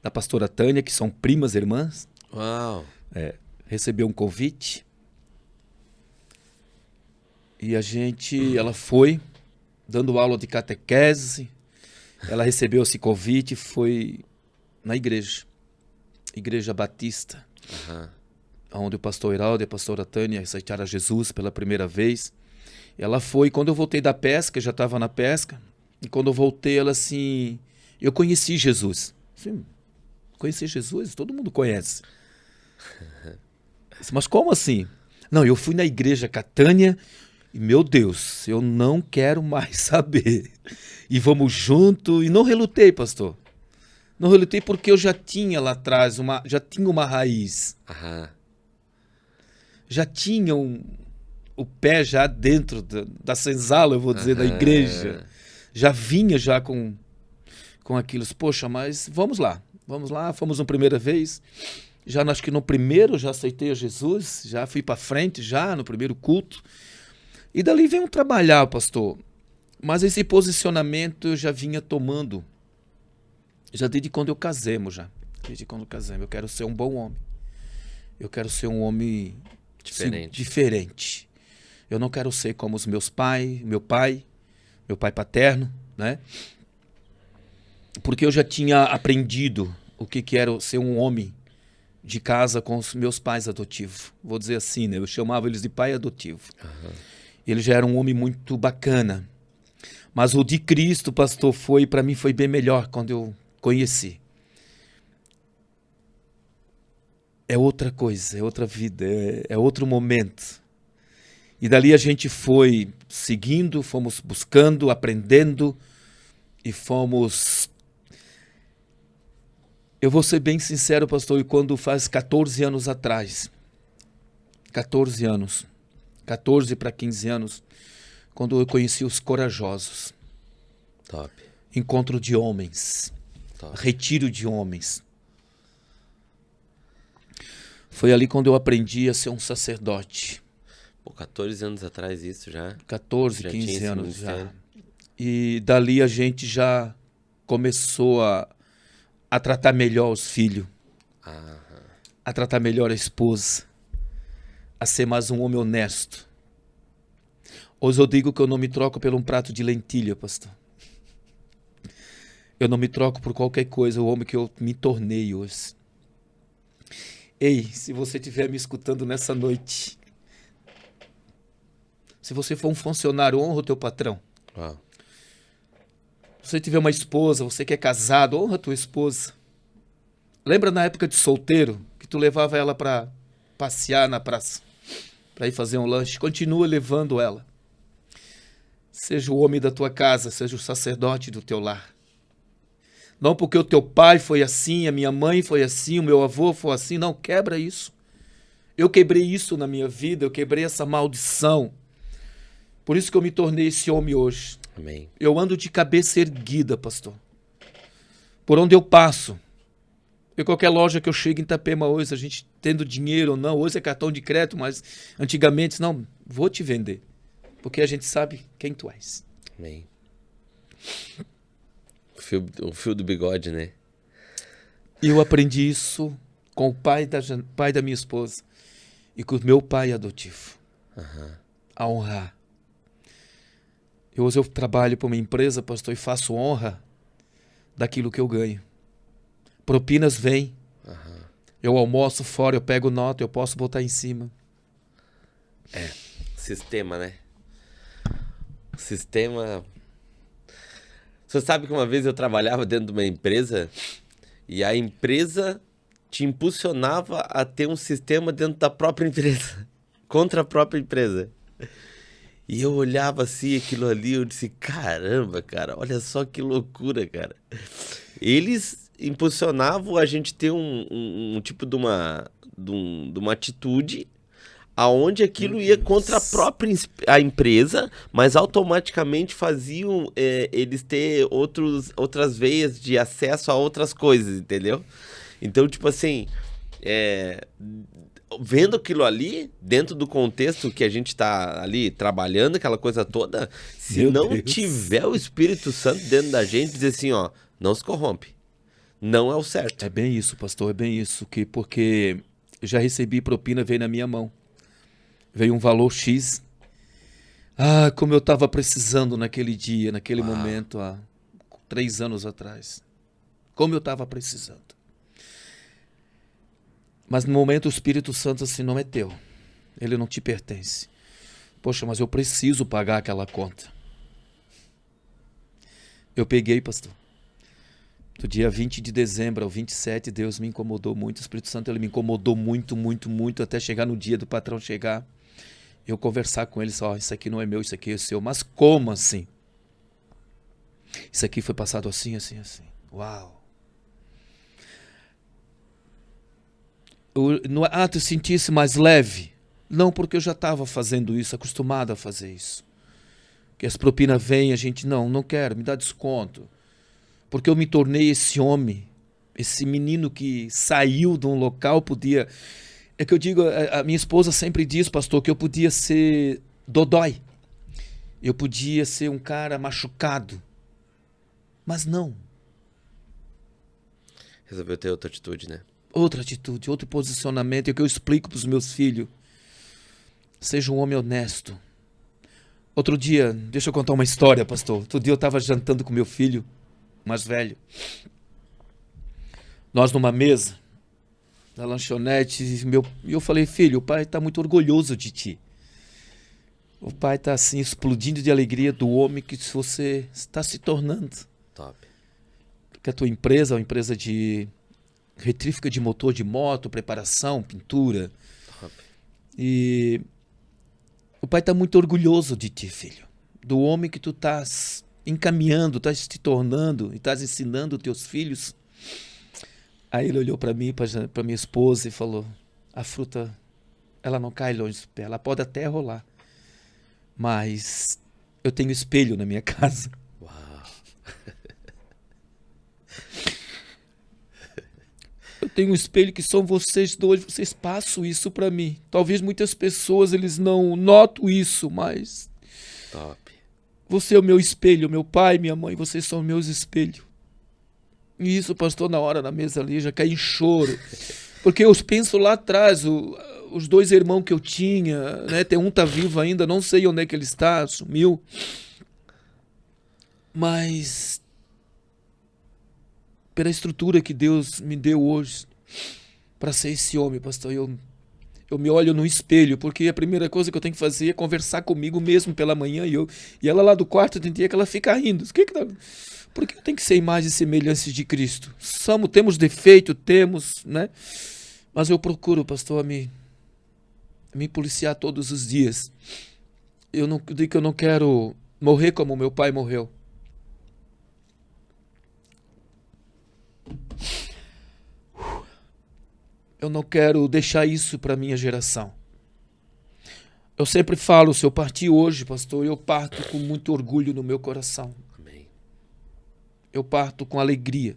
da pastora Tânia, que são primas irmãs. Uau! Recebeu um convite. E ela foi dando aula de catequese. Ela recebeu esse convite e foi na igreja. Igreja Batista. Onde o pastor Heraldo e a pastora Tânia aceitaram Jesus pela primeira vez. Ela foi, quando eu voltei da pesca, eu já estava na pesca, e quando eu voltei, ela assim, eu conheci Jesus. Assim, conheci Jesus? Todo mundo conhece. Mas como assim? Não, eu fui na igreja Catânia e, meu Deus, eu não quero mais saber. E vamos junto, e não relutei, pastor. Não relutei porque eu já tinha lá atrás, já tinha uma raiz. Já tinha o pé já dentro da senzala, eu vou dizer, da igreja. Já vinha já com aquilo. Poxa, mas vamos lá, fomos uma primeira vez. Já acho que no primeiro já aceitei a Jesus, já fui para frente já no primeiro culto. E dali vem um trabalhar, pastor. Mas esse posicionamento eu já vinha tomando. Já desde quando eu casemos já. Desde quando casemos. Eu quero ser um bom homem. Eu quero ser um homem diferente. Eu não quero ser como os meus pais, meu pai paterno, né? Porque eu já tinha aprendido o que era ser um homem de casa com os meus pais adotivos. Vou dizer assim, né? Eu chamava eles de pai adotivo. Ele já era um homem muito bacana. Mas o de Cristo, pastor, para mim foi bem melhor quando eu conheci. É outra coisa, é outra vida, é outro momento. E dali a gente foi seguindo, fomos buscando, aprendendo e fomos... Eu vou ser bem sincero, pastor, e quando faz 14 anos atrás, 14 para 15 anos, quando eu conheci os corajosos. Top. Encontro de homens. Top. Retiro de homens. Foi ali quando eu aprendi a ser um sacerdote. 14 anos atrás isso já? 14, 15 anos já. E dali a gente já começou a tratar melhor os filhos. A tratar melhor a esposa. A ser mais um homem honesto. Hoje eu digo que eu não me troco por um prato de lentilha, pastor. Eu não me troco por qualquer coisa, o homem que eu me tornei hoje. Ei, se você estiver me escutando nessa noite, se você for um funcionário, honra o teu patrão. Se você tiver uma esposa, você que é casado, honra a tua esposa. Lembra na época de solteiro, que tu levava ela para passear na praça, para ir fazer um lanche? Continua levando ela. Seja o homem da tua casa, seja o sacerdote do teu lar. Não porque o teu pai foi assim, a minha mãe foi assim, o meu avô foi assim. Não, quebra isso. Eu quebrei isso na minha vida, eu quebrei essa maldição. Por isso que eu me tornei esse homem hoje. Amém. Eu ando de cabeça erguida, pastor. Por onde eu passo. Em qualquer loja que eu chego em Itapema hoje, a gente tendo dinheiro ou não, hoje é cartão de crédito, mas antigamente, não, vou te vender. Porque a gente sabe quem tu és. Amém. O fio do bigode, né? E eu aprendi isso com o pai da minha esposa e com o meu pai adotivo. A honrar. Hoje eu trabalho para uma empresa, pastor, e faço honra daquilo que eu ganho. Propinas vêm. Eu almoço fora, eu pego nota, eu posso botar em cima. Sistema, né? Sistema... Você sabe que uma vez eu trabalhava dentro de uma empresa e a empresa te impulsionava a ter um sistema dentro da própria empresa, contra a própria empresa. E eu olhava assim, aquilo ali, eu disse, caramba, cara, olha só que loucura, cara. Eles impulsionavam a gente ter um tipo de uma atitude aonde aquilo ia contra a própria a empresa, mas automaticamente faziam eles ter outras veias de acesso a outras coisas, entendeu? Então, tipo assim, vendo aquilo ali, dentro do contexto que a gente tá ali trabalhando, aquela coisa toda, se Meu não Deus. tiver o Espírito Santo dentro da gente, dizer assim, ó, não se corrompe. Não é o certo. É bem isso, pastor, é bem isso. Porque eu já recebi propina, veio na minha mão. Veio um valor X. Ah, como eu estava precisando naquele dia, naquele momento, há 3 anos atrás. Como eu estava precisando. Mas no momento o Espírito Santo assim não é teu. Ele não te pertence. Poxa, mas eu preciso pagar aquela conta. Eu peguei, pastor. Do dia 20 de dezembro ao 27, Deus me incomodou muito. O Espírito Santo ele me incomodou muito, muito, muito, até chegar no dia do patrão chegar. Eu conversar com ele, só, isso aqui não é meu, isso aqui é seu. Mas como assim? Isso aqui foi passado assim, assim, assim. Uau! Tu sentisse mais leve? Não, porque eu já estava fazendo isso, acostumado a fazer isso. Que as propinas vêm, a gente, não quero, me dá desconto. Porque eu me tornei esse homem, esse menino que saiu de um local, podia... É que eu digo, a minha esposa sempre diz, pastor, que eu podia ser dodói. Eu podia ser um cara machucado. Mas não. Resolveu ter outra atitude, né? Outra atitude, outro posicionamento. É o que eu explico para os meus filhos. Seja um homem honesto. Outro dia, deixa eu contar uma história, pastor. Outro dia eu estava jantando com meu filho mais velho. Nós numa mesa, na lanchonete, e eu falei, filho, o pai está muito orgulhoso de ti. O pai está assim, explodindo de alegria do homem que você está se tornando. Top. Que a tua empresa é uma empresa de retrífica de motor de moto, preparação, pintura. Top. E o pai está muito orgulhoso de ti, filho. Do homem que tu estás encaminhando, estás te tornando e estás ensinando teus filhos. Aí ele olhou para mim, para minha esposa e falou, a fruta, ela não cai longe do pé, ela pode até rolar. Mas eu tenho espelho na minha casa. Uau. Eu tenho um espelho que são vocês dois, vocês passam isso para mim. Talvez muitas pessoas eles não notam isso, mas Top. você é o meu espelho, meu pai, minha mãe, vocês são meus espelhos. E isso, pastor, na hora na mesa ali, já cai em choro. Porque eu penso lá atrás, os 2 irmãos que eu tinha, né? Tem um tá vivo ainda, não sei onde é que ele está, sumiu. Mas pela estrutura que Deus me deu hoje para ser esse homem, pastor, eu me olho no espelho, porque a primeira coisa que eu tenho que fazer é conversar comigo mesmo pela manhã, e ela lá do quarto tem dia que ela fica rindo. O que tá... Porque eu tenho que ser imagem e semelhança de Cristo. Temos defeito, né? Mas eu procuro, pastor, me policiar todos os dias. Eu digo que eu não quero morrer como meu pai morreu. Eu não quero deixar isso para minha geração. Eu sempre falo, se eu partir hoje, pastor, eu parto com muito orgulho no meu coração. Amém. Eu parto com alegria.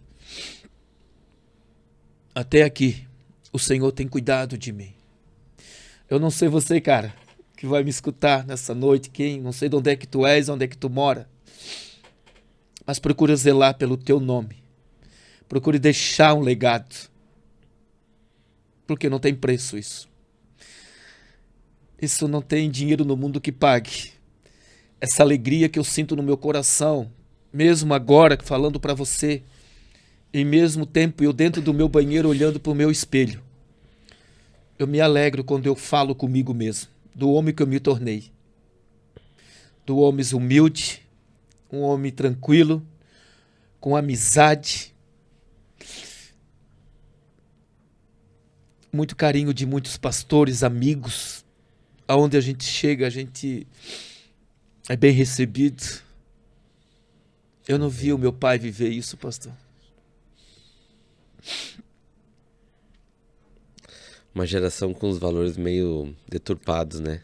Até aqui, o Senhor tem cuidado de mim. Eu não sei você, cara, que vai me escutar nessa noite, não sei de onde é que tu és, onde é que tu mora, mas procura zelar pelo teu nome. Procure deixar um legado. Porque não tem preço isso. Isso não tem dinheiro no mundo que pague. Essa alegria que eu sinto no meu coração, mesmo agora falando para você, em mesmo tempo eu dentro do meu banheiro olhando para o meu espelho, eu me alegro quando eu falo comigo mesmo, do homem que eu me tornei. Do homem humilde, um homem tranquilo, com amizade, muito carinho de muitos pastores, amigos. Aonde a gente chega, a gente é bem recebido. Eu não vi o meu pai viver isso, pastor. Uma geração com os valores meio deturpados, né?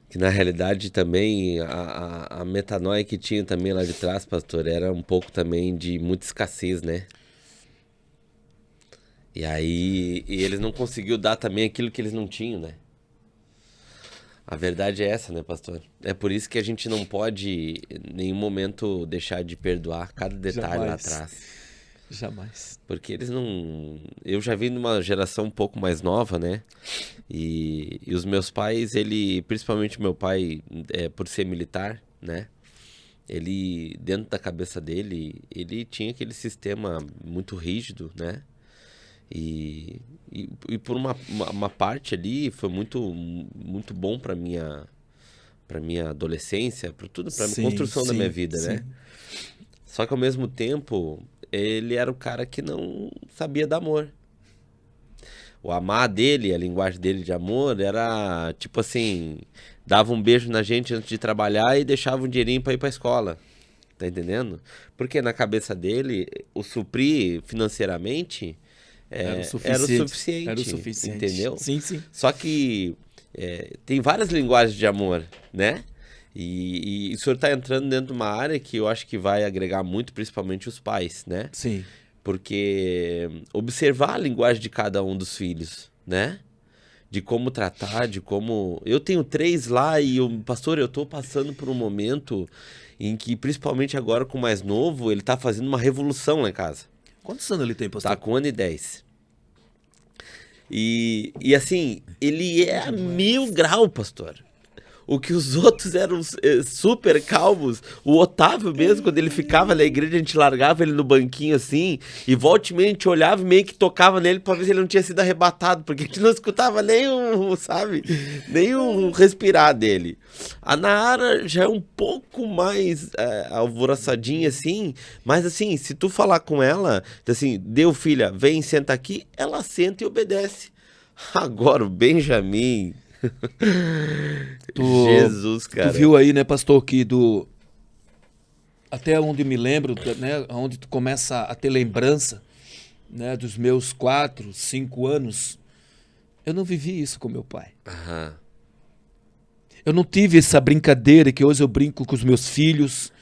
Que na realidade também a metanoia que tinha também lá de trás, pastor, era um pouco também de muita escassez, né? E aí eles não conseguiram dar também aquilo que eles não tinham, né? A verdade é essa, né, pastor? É por isso que a gente não pode em nenhum momento deixar de perdoar cada detalhe lá atrás. Jamais. Porque eles não... Eu já vim de uma geração um pouco mais nova, né? E os meus pais, principalmente meu pai, por ser militar, né? Ele, dentro da cabeça dele, ele tinha aquele sistema muito rígido, né? E por uma parte ali foi muito bom para minha adolescência, para tudo, para a construção da minha vida, né? Só que ao mesmo tempo ele era o cara que não sabia dar amor. O amar dele, a linguagem dele de amor era tipo assim, dava um beijo na gente antes de trabalhar e deixava um dinheirinho para ir para a escola. Tá entendendo? Porque na cabeça dele, o suprir financeiramente era o suficiente. Entendeu? Sim, sim. Só que tem várias linguagens de amor, né? E o senhor está entrando dentro de uma área que eu acho que vai agregar muito, principalmente os pais, né? Sim. Porque observar a linguagem de cada um dos filhos, né? De como tratar, de como... Eu tenho 3 lá e, pastor, eu estou passando por um momento em que, principalmente agora com o mais novo, ele está fazendo uma revolução lá em casa. Quantos anos ele tem, pastor? Tá com 1 ano e 10. E assim, ele é a 1000 graus, pastor. O que os outros eram super calmos. O Otávio mesmo, quando ele ficava na igreja, a gente largava ele no banquinho assim, e volta e meia a gente olhava e meio que tocava nele pra ver se ele não tinha sido arrebatado, porque a gente não escutava nem nem o respirar dele. A Nara já é um pouco mais alvoroçadinha assim, mas assim, se tu falar com ela, assim, deu filha, vem, senta aqui, ela senta e obedece. Agora o Benjamin... Jesus, cara. Tu viu aí, né, pastor, que até onde eu me lembro, né, onde tu começa a ter lembrança, né, dos meus 4, 5 anos, eu não vivi isso com meu pai. Aham. Eu não tive essa brincadeira que hoje eu brinco com os meus filhos.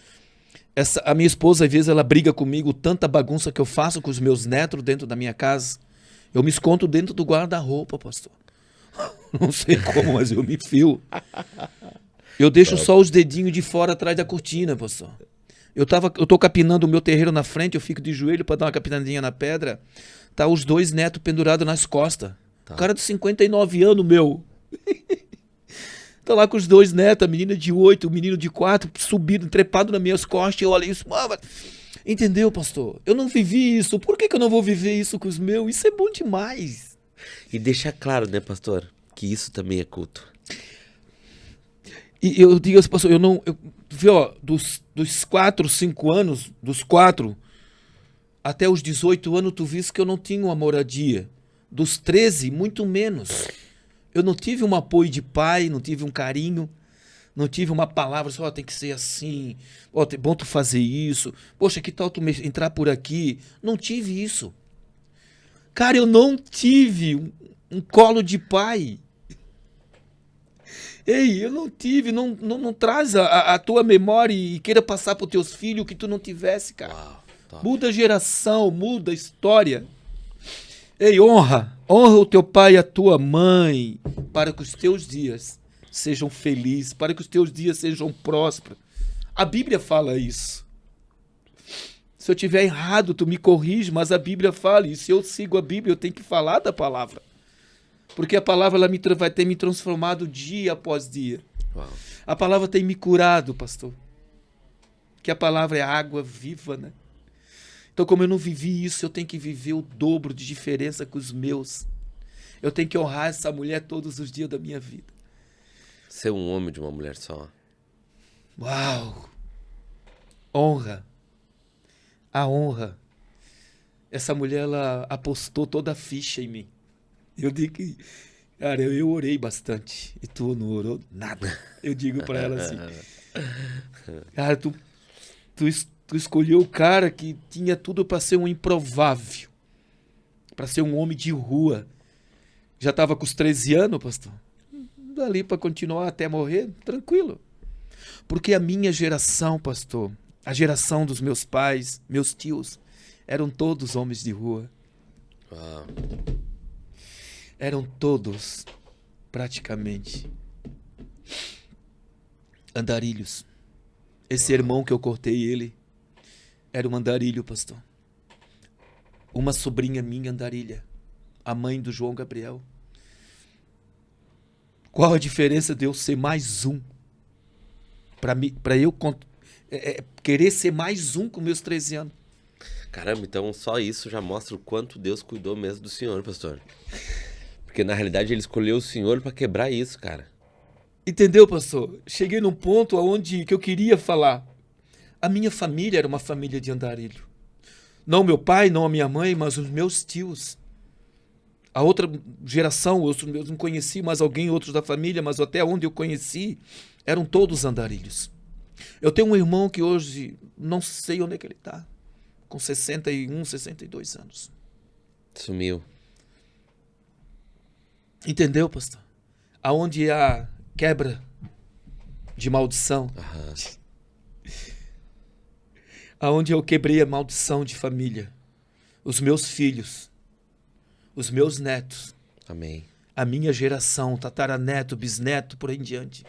A minha esposa, às vezes, ela briga comigo, tanta bagunça que eu faço com os meus netos dentro da minha casa. Eu me escondo dentro do guarda-roupa, pastor. Não sei como, mas eu me enfio. Eu deixo só os dedinhos de fora atrás da cortina, pastor. Eu tô capinando o meu terreiro na frente, eu fico de joelho para dar uma capinadinha na pedra. Tá os 2 netos pendurados nas costas. Tá. O cara de 59 anos, meu. Tá lá com os 2 netos, a menina de 8, o menino de 4, subindo, trepado nas minhas costas. Eu olhei isso, entendeu, pastor? Eu não vivi isso. Por que eu não vou viver isso com os meus? Isso é bom demais. E deixar claro, né, pastor, que isso também é culto. E eu digo assim, pastor, viu, ó, dos 4, 5 anos, dos 4 até os 18 anos, tu viste que eu não tinha uma moradia. Dos 13, muito menos. Eu não tive um apoio de pai, não tive um carinho, não tive uma palavra, só tem que ser assim, ó, é bom tu fazer isso, poxa, que tal tu entrar por aqui? Não tive isso. Cara, eu não tive um colo de pai. Ei, eu não tive, não traz a tua memória e queira passar para os teus filhos o que tu não tivesse, cara. Uau, muda a geração, muda a história. Ei, honra o teu pai e a tua mãe, para que os teus dias sejam felizes, para que os teus dias sejam prósperos. A Bíblia fala isso. Se eu estiver errado, tu me corrige, mas a Bíblia fala, e se eu sigo a Bíblia, eu tenho que falar da palavra. Porque a palavra ela vai ter me transformado dia após dia. Uau. A palavra tem me curado, pastor. Que a palavra é água viva, né? Então, como eu não vivi isso, eu tenho que viver o dobro de diferença com os meus. Eu tenho que honrar essa mulher todos os dias da minha vida. Ser um homem de uma mulher só. Uau! Honra. A honra. Essa mulher, ela apostou toda a ficha em mim. Eu digo que, cara, eu orei bastante. E tu não orou nada. Eu digo pra ela assim. Cara, tu escolheu o cara que tinha tudo pra ser um improvável. Pra ser um homem de rua. Já tava com os 13 anos, pastor. Dali pra continuar até morrer, tranquilo. Porque a minha geração, pastor, a geração dos meus pais, meus tios, eram todos homens de rua. Uau. Eram todos, praticamente, andarilhos. Esse irmão que eu cortei ele, era um andarilho, pastor. Uma sobrinha minha andarilha, a mãe do João Gabriel. Qual a diferença de eu ser mais um? Para eu querer ser mais um com meus 13 anos. Caramba, então só isso já mostra o quanto Deus cuidou mesmo do senhor, pastor. Porque na realidade ele escolheu o senhor para quebrar isso, cara. Entendeu, pastor? Cheguei num ponto onde que eu queria falar. A minha família era uma família de andarilho. Não meu pai, não a minha mãe, mas os meus tios. A outra geração, eu não conheci mais alguém, outros da família, mas até onde eu conheci, eram todos andarilhos. Eu tenho um irmão que hoje, não sei onde é que ele está, com 61, 62 anos. Sumiu. Entendeu, pastor? Aonde há quebra de maldição. Aham. Aonde eu quebrei a maldição de família. Os meus filhos, os meus netos, Amém. a minha geração, tataraneto, bisneto, por aí em diante,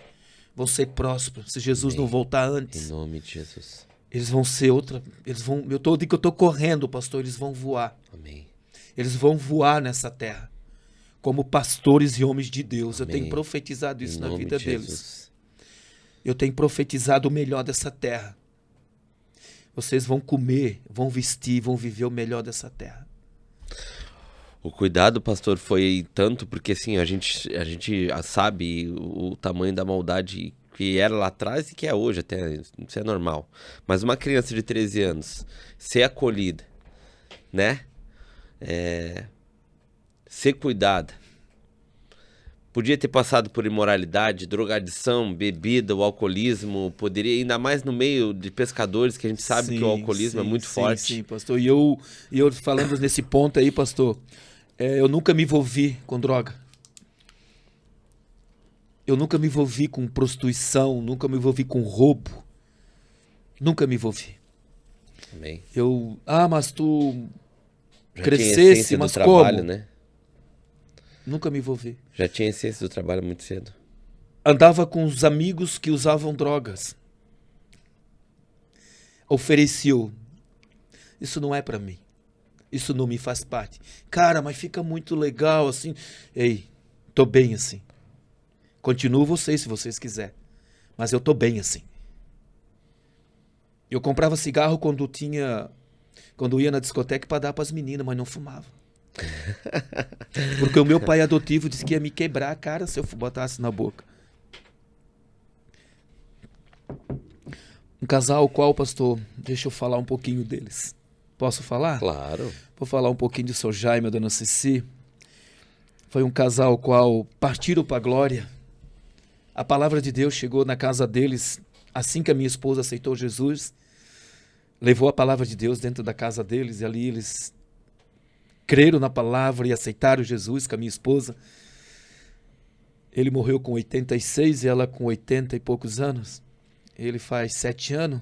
vão ser prósperos. Se Jesus Amém. não voltar Em antes, nome de Jesus. eles vão ser outra. Eu tô correndo, pastor, eles vão voar. Amém. Eles vão voar nessa terra. Como pastores e homens de Deus. Amém. Eu tenho profetizado isso Em na nome vida de deles. Jesus. Eu tenho profetizado o melhor dessa terra. Vocês vão comer, vão vestir, vão viver o melhor dessa terra. O cuidado, pastor, foi tanto porque assim, a gente sabe o tamanho da maldade que era lá atrás e que é hoje, até isso é normal. Mas uma criança de 13 anos ser acolhida, né? Ser cuidada. Podia ter passado por imoralidade, drogadição, bebida, o alcoolismo, poderia, ainda mais no meio de pescadores, que a gente sabe que o alcoolismo é muito forte. Sim, pastor. E eu falando nesse ponto aí, pastor, eu nunca me envolvi com droga. Eu nunca me envolvi com prostituição, nunca me envolvi com roubo. Nunca me envolvi. Amém. Mas tu Já crescesse, tinha essência mas do trabalho, como? né? Nunca me envolvi. Já tinha essência do trabalho muito cedo. Andava com os amigos que usavam drogas. Ofereciam. Isso não é pra mim. Isso não me faz parte. Cara, mas fica muito legal assim. Ei, tô bem assim. Continuo vocês se vocês quiserem. Mas eu tô bem assim. Eu comprava cigarro quando ia na discoteca pra dar pras meninas, mas não fumava. Porque o meu pai adotivo disse que ia me quebrar a cara se eu botasse na boca. Um casal qual, pastor, deixa eu falar um pouquinho deles. Posso falar? Claro. Vou falar um pouquinho do seu Jaime e da dona Ceci. Foi um casal qual partiram para a glória. A palavra de Deus chegou na casa deles assim que a minha esposa aceitou Jesus. Levou a palavra de Deus dentro da casa deles e ali eles creram na palavra e aceitaram Jesus com a minha esposa. Ele morreu com 86 e ela com 80 e poucos anos. Ele faz 7 anos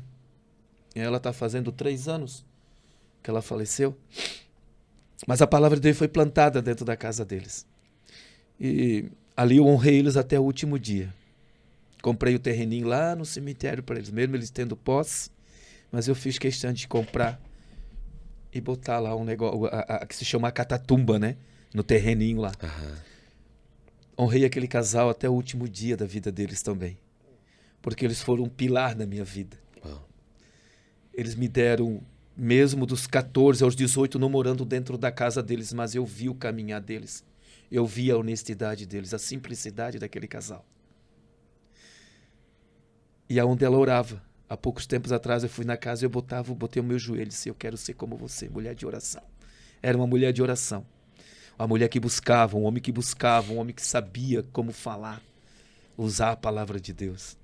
e ela está fazendo 3 anos que ela faleceu. Mas a palavra de Deus foi plantada dentro da casa deles. E ali eu honrei eles até o último dia. Comprei o terreninho lá no cemitério para eles, mesmo eles tendo posse. Mas eu fiz questão de comprar e botar lá um negócio, que se chama catatumba, né? No terreninho lá. Aham. Honrei aquele casal até o último dia da vida deles também. Porque eles foram um pilar na minha vida. Uau. Eles me deram, mesmo dos 14 aos 18, não morando dentro da casa deles, mas eu vi o caminhar deles. Eu vi a honestidade deles, a simplicidade daquele casal. E aonde ela orava. Há poucos tempos atrás eu fui na casa e botei o meu joelho e disse, eu quero ser como você, mulher de oração. Era uma mulher de oração. Uma mulher que buscava, um homem que sabia como falar, usar a palavra de Deus.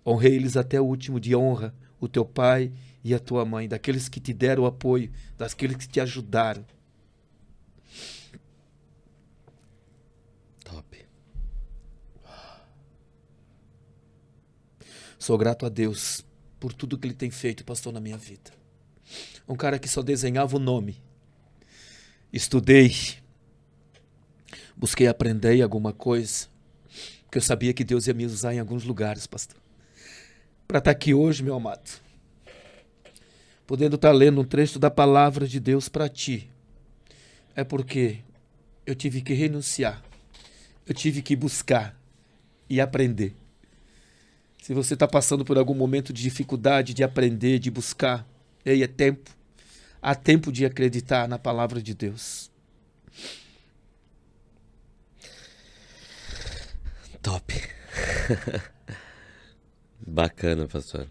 Honrei eles até o último dia. Honra o teu pai e a tua mãe, daqueles que te deram apoio, daqueles que te ajudaram. Top. Sou grato a Deus por tudo que Ele tem feito, pastor, na minha vida. Um cara que só desenhava o nome. Estudei, busquei aprender alguma coisa, porque eu sabia que Deus ia me usar em alguns lugares, pastor. Para estar aqui hoje, meu amado, podendo estar lendo um trecho da palavra de Deus para ti, é porque eu tive que renunciar, eu tive que buscar e aprender. Se você está passando por algum momento de dificuldade de aprender, de buscar, ei, é tempo. Há tempo de acreditar na palavra de Deus. Top. Bacana, pastor.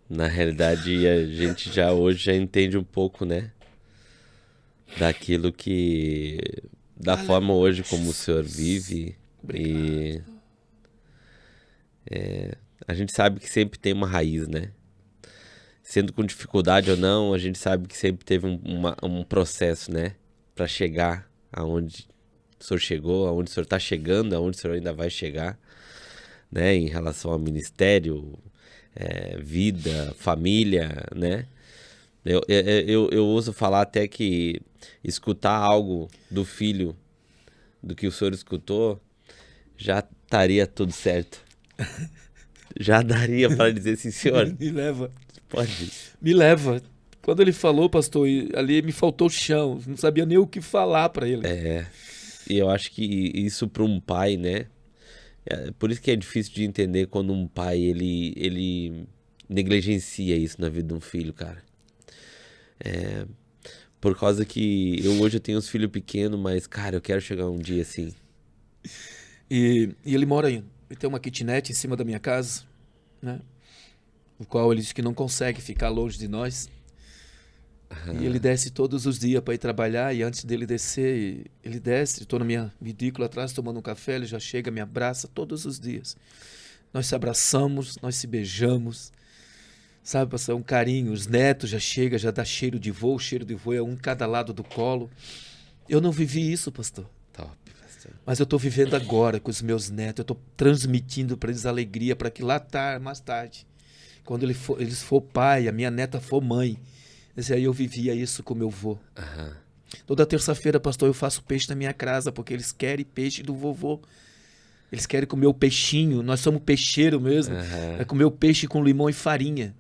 Na realidade, a gente já hoje já entende um pouco, né? Daquilo que... Da forma hoje como o senhor vive. E... a gente sabe que sempre tem uma raiz, né? Sendo com dificuldade ou não, a gente sabe que sempre teve um processo, né? Para chegar aonde o senhor chegou, aonde o senhor está chegando, aonde o senhor ainda vai chegar, né? Em relação ao ministério, vida, família, né? Eu ouso falar até que escutar algo do filho, do que o senhor escutou, já estaria tudo certo. Já daria para dizer assim, senhor... Me leva. Pode. Me leva. Quando ele falou, pastor, ali me faltou chão. Não sabia nem o que falar para ele. E eu acho que isso para um pai, né? Por isso que é difícil de entender quando um pai, ele negligencia isso na vida de um filho, cara. Por causa que hoje eu tenho uns filhos pequenos, mas, cara, eu quero chegar um dia assim. E ele mora ele tem uma kitnet em cima da minha casa, né? O qual ele diz que não consegue ficar longe de nós. E ele desce todos os dias para ir trabalhar, e antes dele descer, ele desce, estou na minha edícula atrás tomando um café, ele já chega, me abraça todos os dias. Nós se abraçamos, nós se beijamos, sabe, pastor, um carinho, os netos já chegam, já dá cheiro de voo, o cheiro de voo é um em cada lado do colo. Eu não vivi isso, pastor. Top, pastor. Mas eu estou vivendo agora com os meus netos, eu estou transmitindo para eles alegria, para que lá mais tarde, quando eles for pai, a minha neta for mãe, aí eu vivia isso com meu avô. Toda terça-feira, pastor, eu faço peixe na minha casa, porque eles querem peixe do vovô. Eles querem comer o peixinho, nós somos peixeiro mesmo. É comer o peixe com limão e farinha.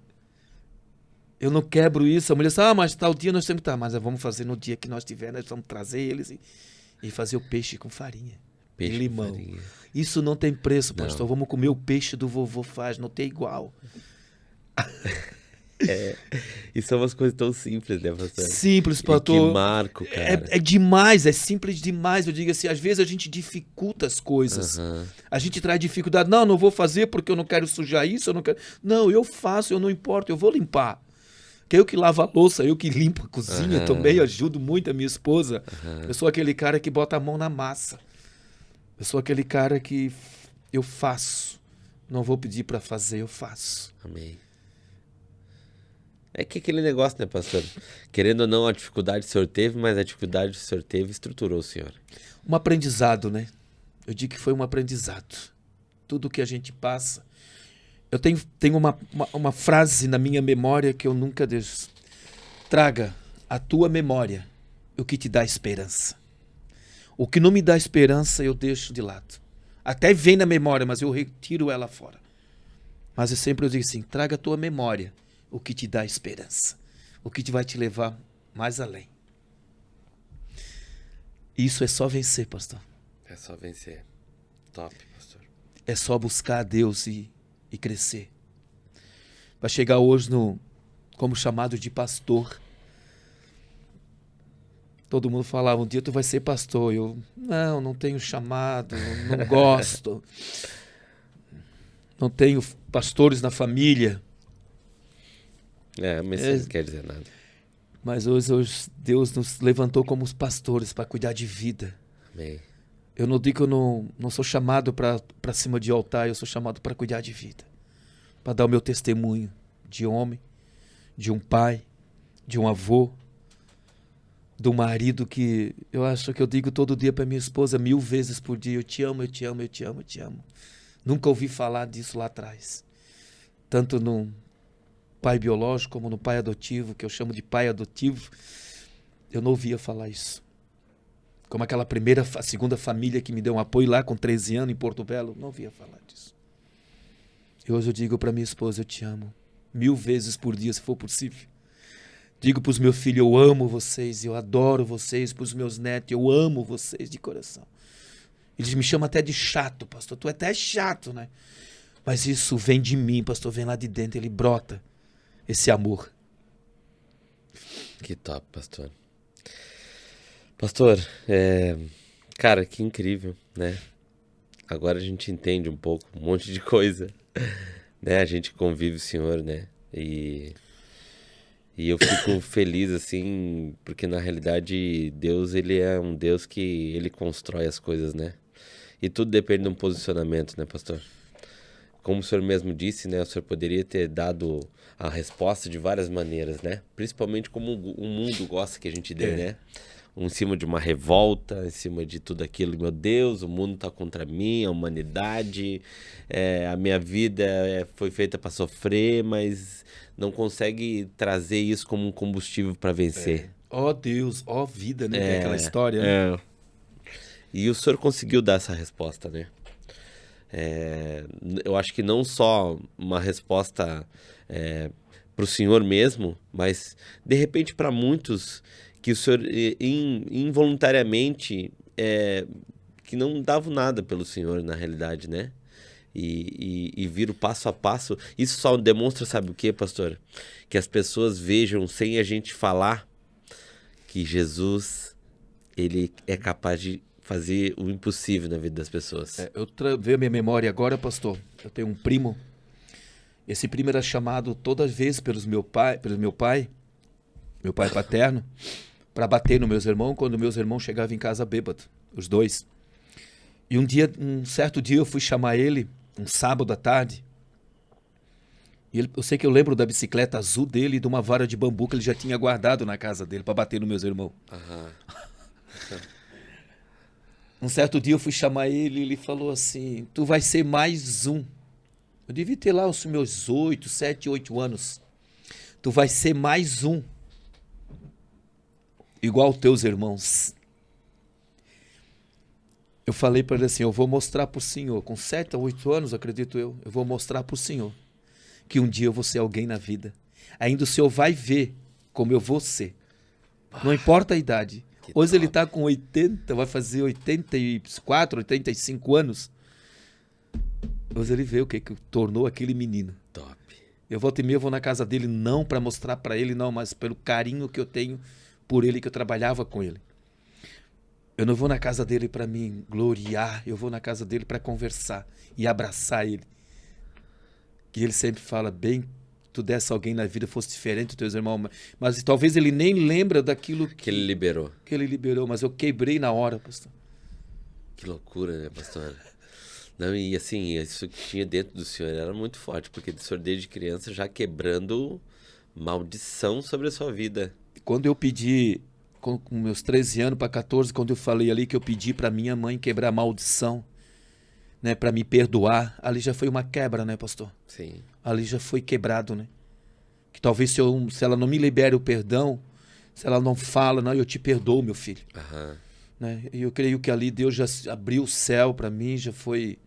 Eu não quebro isso. A mulher diz, mas tal dia nós temos que estar. Mas vamos fazer no dia que nós tiver, nós vamos trazer eles e fazer o peixe com farinha. Peixe e limão. Farinha. Isso não tem preço, pastor. Não. Vamos comer o peixe do vovô faz, não tem igual. E são umas coisas tão simples, né, pastor? Simples, pastor. Que marco, cara. É demais, é simples demais. Eu digo assim, às vezes a gente dificulta as coisas. A gente traz dificuldade. Não vou fazer porque eu não quero sujar isso, eu não quero... Não, eu faço, eu não importo, eu vou limpar. Que eu que lavo a louça, eu que limpo a cozinha também, ajudo muito a minha esposa. Eu sou aquele cara que bota a mão na massa. Eu sou aquele cara que eu faço. Não vou pedir para fazer, eu faço. Amém. É que aquele negócio, né, pastor? Querendo ou não, a dificuldade o senhor teve, mas a dificuldade que o senhor teve estruturou o senhor. Um aprendizado, né? Eu digo que foi um aprendizado. Tudo que a gente passa. Eu tenho uma frase na minha memória que eu nunca deixo. Traga à tua memória o que te dá esperança. O que não me dá esperança, eu deixo de lado. Até vem na memória, mas eu retiro ela fora. Mas eu sempre digo assim, traga à tua memória o que te dá esperança. o que vai te levar mais além. Isso é só vencer, pastor. É só vencer. Top, pastor. É só buscar a Deus e crescer. Vai chegar hoje como chamado de pastor. Todo mundo falava, um dia tu vai ser pastor. Eu, não tenho chamado, não gosto. Não tenho pastores na família. Mas isso não quer dizer nada. Mas hoje Deus nos levantou como os pastores para cuidar de vida. Amém. Eu não digo que eu não sou chamado para cima de altar, eu sou chamado para cuidar de vida. Para dar o meu testemunho de homem, de um pai, de um avô, do marido que eu acho que eu digo todo dia para minha esposa 1000 vezes por dia, eu te amo, eu te amo, eu te amo, eu te amo. Nunca ouvi falar disso lá atrás. Tanto no pai biológico como no pai adotivo, que eu chamo de pai adotivo, eu não ouvia falar isso. Como aquela segunda família que me deu um apoio lá com 13 anos em Porto Belo, não ouvia falar disso. E hoje eu digo para minha esposa, eu te amo, 1000 vezes por dia, se for possível. Digo para os meus filhos, eu amo vocês, eu adoro vocês, para os meus netos, eu amo vocês de coração. Eles me chamam até de chato, pastor, tu é até chato, né? Mas isso vem de mim, pastor, vem lá de dentro, ele brota, esse amor. Que top, pastor. Pastor, cara, que incrível, né? Agora a gente entende um pouco, um monte de coisa, né? A gente convive o Senhor, né? E eu fico feliz, assim, porque na realidade Deus, ele é um Deus que ele constrói as coisas, né? E tudo depende de um posicionamento, né, pastor? Como o senhor mesmo disse, né? O senhor poderia ter dado a resposta de várias maneiras, né? Principalmente como o mundo gosta que a gente dê, né? Em cima de uma revolta, em cima de tudo aquilo. Meu Deus, o mundo está contra mim, a humanidade, a minha vida foi feita para sofrer, mas não consegue trazer isso como um combustível para vencer. Ó Deus, ó vida, né? Tem aquela história, né? E o senhor conseguiu dar essa resposta, né? Eu acho que não só uma resposta para o senhor mesmo, mas de repente para muitos que o senhor involuntariamente que não davam nada pelo senhor na realidade, né? E vir o passo a passo. Isso só demonstra, sabe o que, pastor? Que as pessoas vejam sem a gente falar que Jesus, ele é capaz de fazer o impossível na vida das pessoas. Veio a minha memória agora, pastor. Eu tenho um primo. Esse primo era chamado todas as vezes pelo meu pai paterno, para bater nos meus irmãos quando meus irmãos chegavam em casa bêbados, os dois. E um certo dia eu fui chamar ele, um sábado à tarde. E eu sei que eu lembro da bicicleta azul dele e de uma vara de bambu que ele já tinha guardado na casa dele para bater nos meus irmãos. Um certo dia eu fui chamar ele e ele falou assim, tu vai ser mais um. Eu devia ter lá os meus 7, 8 anos. Tu vai ser mais um. Igual teus irmãos. Eu falei para ele assim, eu vou mostrar para o senhor, com 7 a 8 anos, acredito eu vou mostrar para o senhor que um dia eu vou ser alguém na vida. Ainda o senhor vai ver como eu vou ser. Não importa a idade. Hoje ele está com 80, vai fazer 84, 85 anos. Hoje ele vê o que tornou aquele menino. Top. Eu volta e meia, eu vou na casa dele, não para mostrar para ele, não, mas pelo carinho que eu tenho por ele, que eu trabalhava com ele. Eu não vou na casa dele para me gloriar, eu vou na casa dele para conversar e abraçar ele. Que ele sempre fala, bem, tu desse alguém na vida, fosse diferente dos teus irmãos, mas talvez ele nem lembra daquilo que ele liberou. Que ele liberou, mas eu quebrei na hora, pastor. Que loucura, né, pastor? Não, e assim, isso que tinha dentro do senhor era muito forte, porque o senhor desde criança já quebrando maldição sobre a sua vida. Quando eu pedi, com meus 13 anos para 14, quando eu falei ali que eu pedi para minha mãe quebrar a maldição, né, para me perdoar, ali já foi uma quebra, né, pastor? Sim. Ali já foi quebrado, né? Que talvez se ela não me libere o perdão, se ela não fala, não, eu te perdoo, meu filho. Né? E eu creio que ali Deus já abriu o céu para mim, já foi...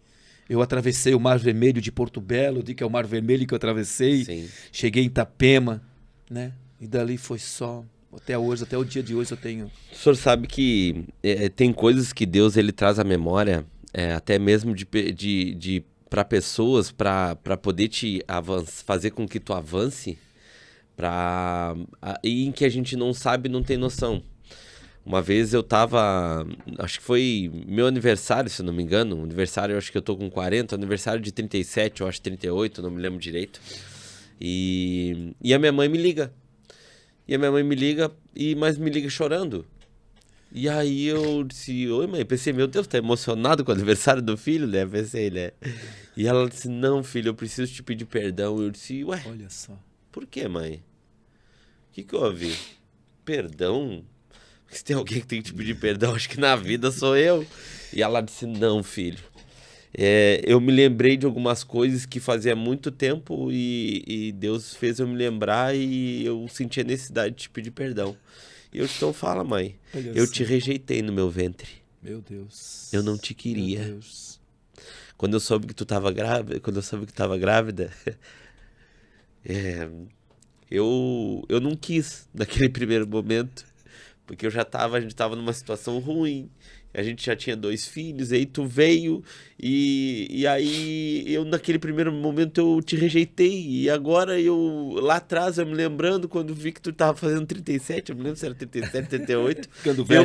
Eu atravessei o Mar Vermelho de Porto Belo, eu digo que é o Mar Vermelho que eu atravessei. Sim. Cheguei em Itapema, né? E dali foi só, até hoje, até o dia de hoje eu tenho. O senhor sabe que tem coisas que Deus ele traz à memória, até mesmo para pessoas, para poder te fazer com que tu avance, e em que a gente não sabe, não tem noção. Uma vez eu tava, acho que foi meu aniversário, se eu não me engano, aniversário, eu acho que eu tô com 40, aniversário de 37, eu acho 38, não me lembro direito. E a minha mãe me liga. Mas me liga chorando. E aí eu disse, oi mãe, pensei, meu Deus, tá emocionado com o aniversário do filho, né? Pensei, né? E ela disse, não filho, eu preciso te pedir perdão. Eu disse, ué, Olha só. por que mãe? O que houve? Perdão? Se tem alguém que tem que te pedir perdão, acho que na vida sou eu. E ela disse, não filho. Eu me lembrei de algumas coisas que fazia muito tempo e Deus fez eu me lembrar e eu senti a necessidade de te pedir perdão. E eu disse, então fala mãe, eu te rejeitei no meu ventre. Meu Deus. Eu não te queria. Meu Deus. Quando eu soube que tu estava grávida, eu não quis naquele primeiro momento, porque a gente estava numa situação ruim, a gente já tinha 2 filhos, aí tu veio e aí eu naquele primeiro momento eu te rejeitei, e agora lá atrás eu me lembrando quando vi que tu estava fazendo 37, eu me lembro se era 37, 38, Ficando velho.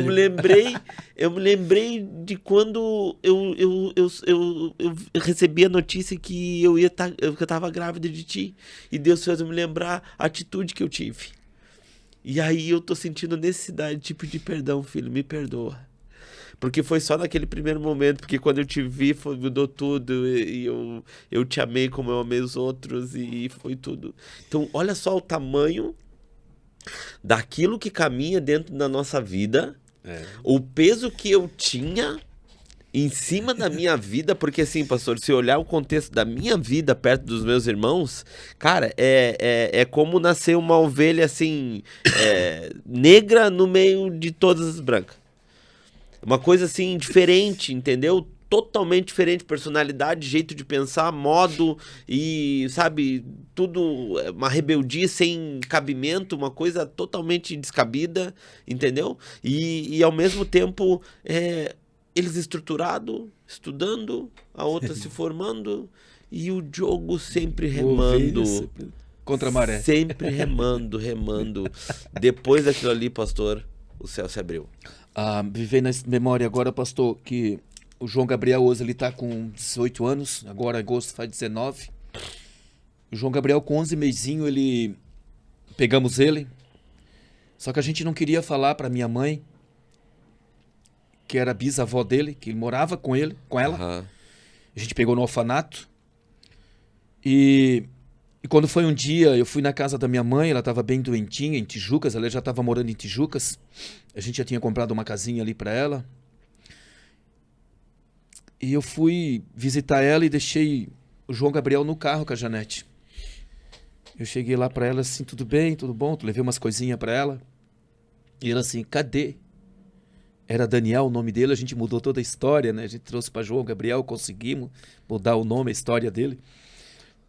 eu me lembrei de quando eu recebi a notícia que eu estava grávida de ti, e Deus fez eu me lembrar a atitude que eu tive. E aí eu tô sentindo necessidade de pedir perdão, filho, me perdoa. Porque foi só naquele primeiro momento, porque quando eu te vi, mudou tudo, e eu te amei como eu amei os outros, e foi tudo. Então, olha só o tamanho daquilo que caminha dentro da nossa vida, o peso que eu tinha em cima da minha vida, porque assim, pastor, se olhar o contexto da minha vida perto dos meus irmãos, cara, é como nascer uma ovelha assim, negra no meio de todas as brancas. Uma coisa assim, diferente, entendeu? Totalmente diferente, personalidade, jeito de pensar, modo e, sabe, tudo, uma rebeldia sem cabimento, uma coisa totalmente descabida, entendeu? E ao mesmo tempo, eles estruturados, estudando, a outra se formando, e o Diogo sempre remando. Contra a maré. Sempre remando. Depois daquilo ali, pastor, o céu se abriu. Viver na memória agora, pastor, que o João Gabriel hoje ele está com 18 anos, agora em agosto faz 19. O João Gabriel com 11 mesinho, pegamos ele, só que a gente não queria falar para minha mãe, que era a bisavó dele, que ele morava com ela. Uhum. A gente pegou no orfanato. E quando foi um dia, eu fui na casa da minha mãe, ela estava bem doentinha, em Tijucas, ela já estava morando em Tijucas. A gente já tinha comprado uma casinha ali para ela. E eu fui visitar ela e deixei o João Gabriel no carro com a Janete. Eu cheguei lá para ela assim, tudo bem, tudo bom? Levei umas coisinhas para ela. E ela assim, cadê? Era Daniel o nome dele, a gente mudou toda a história, né? A gente trouxe para João Gabriel, conseguimos mudar o nome, a história dele.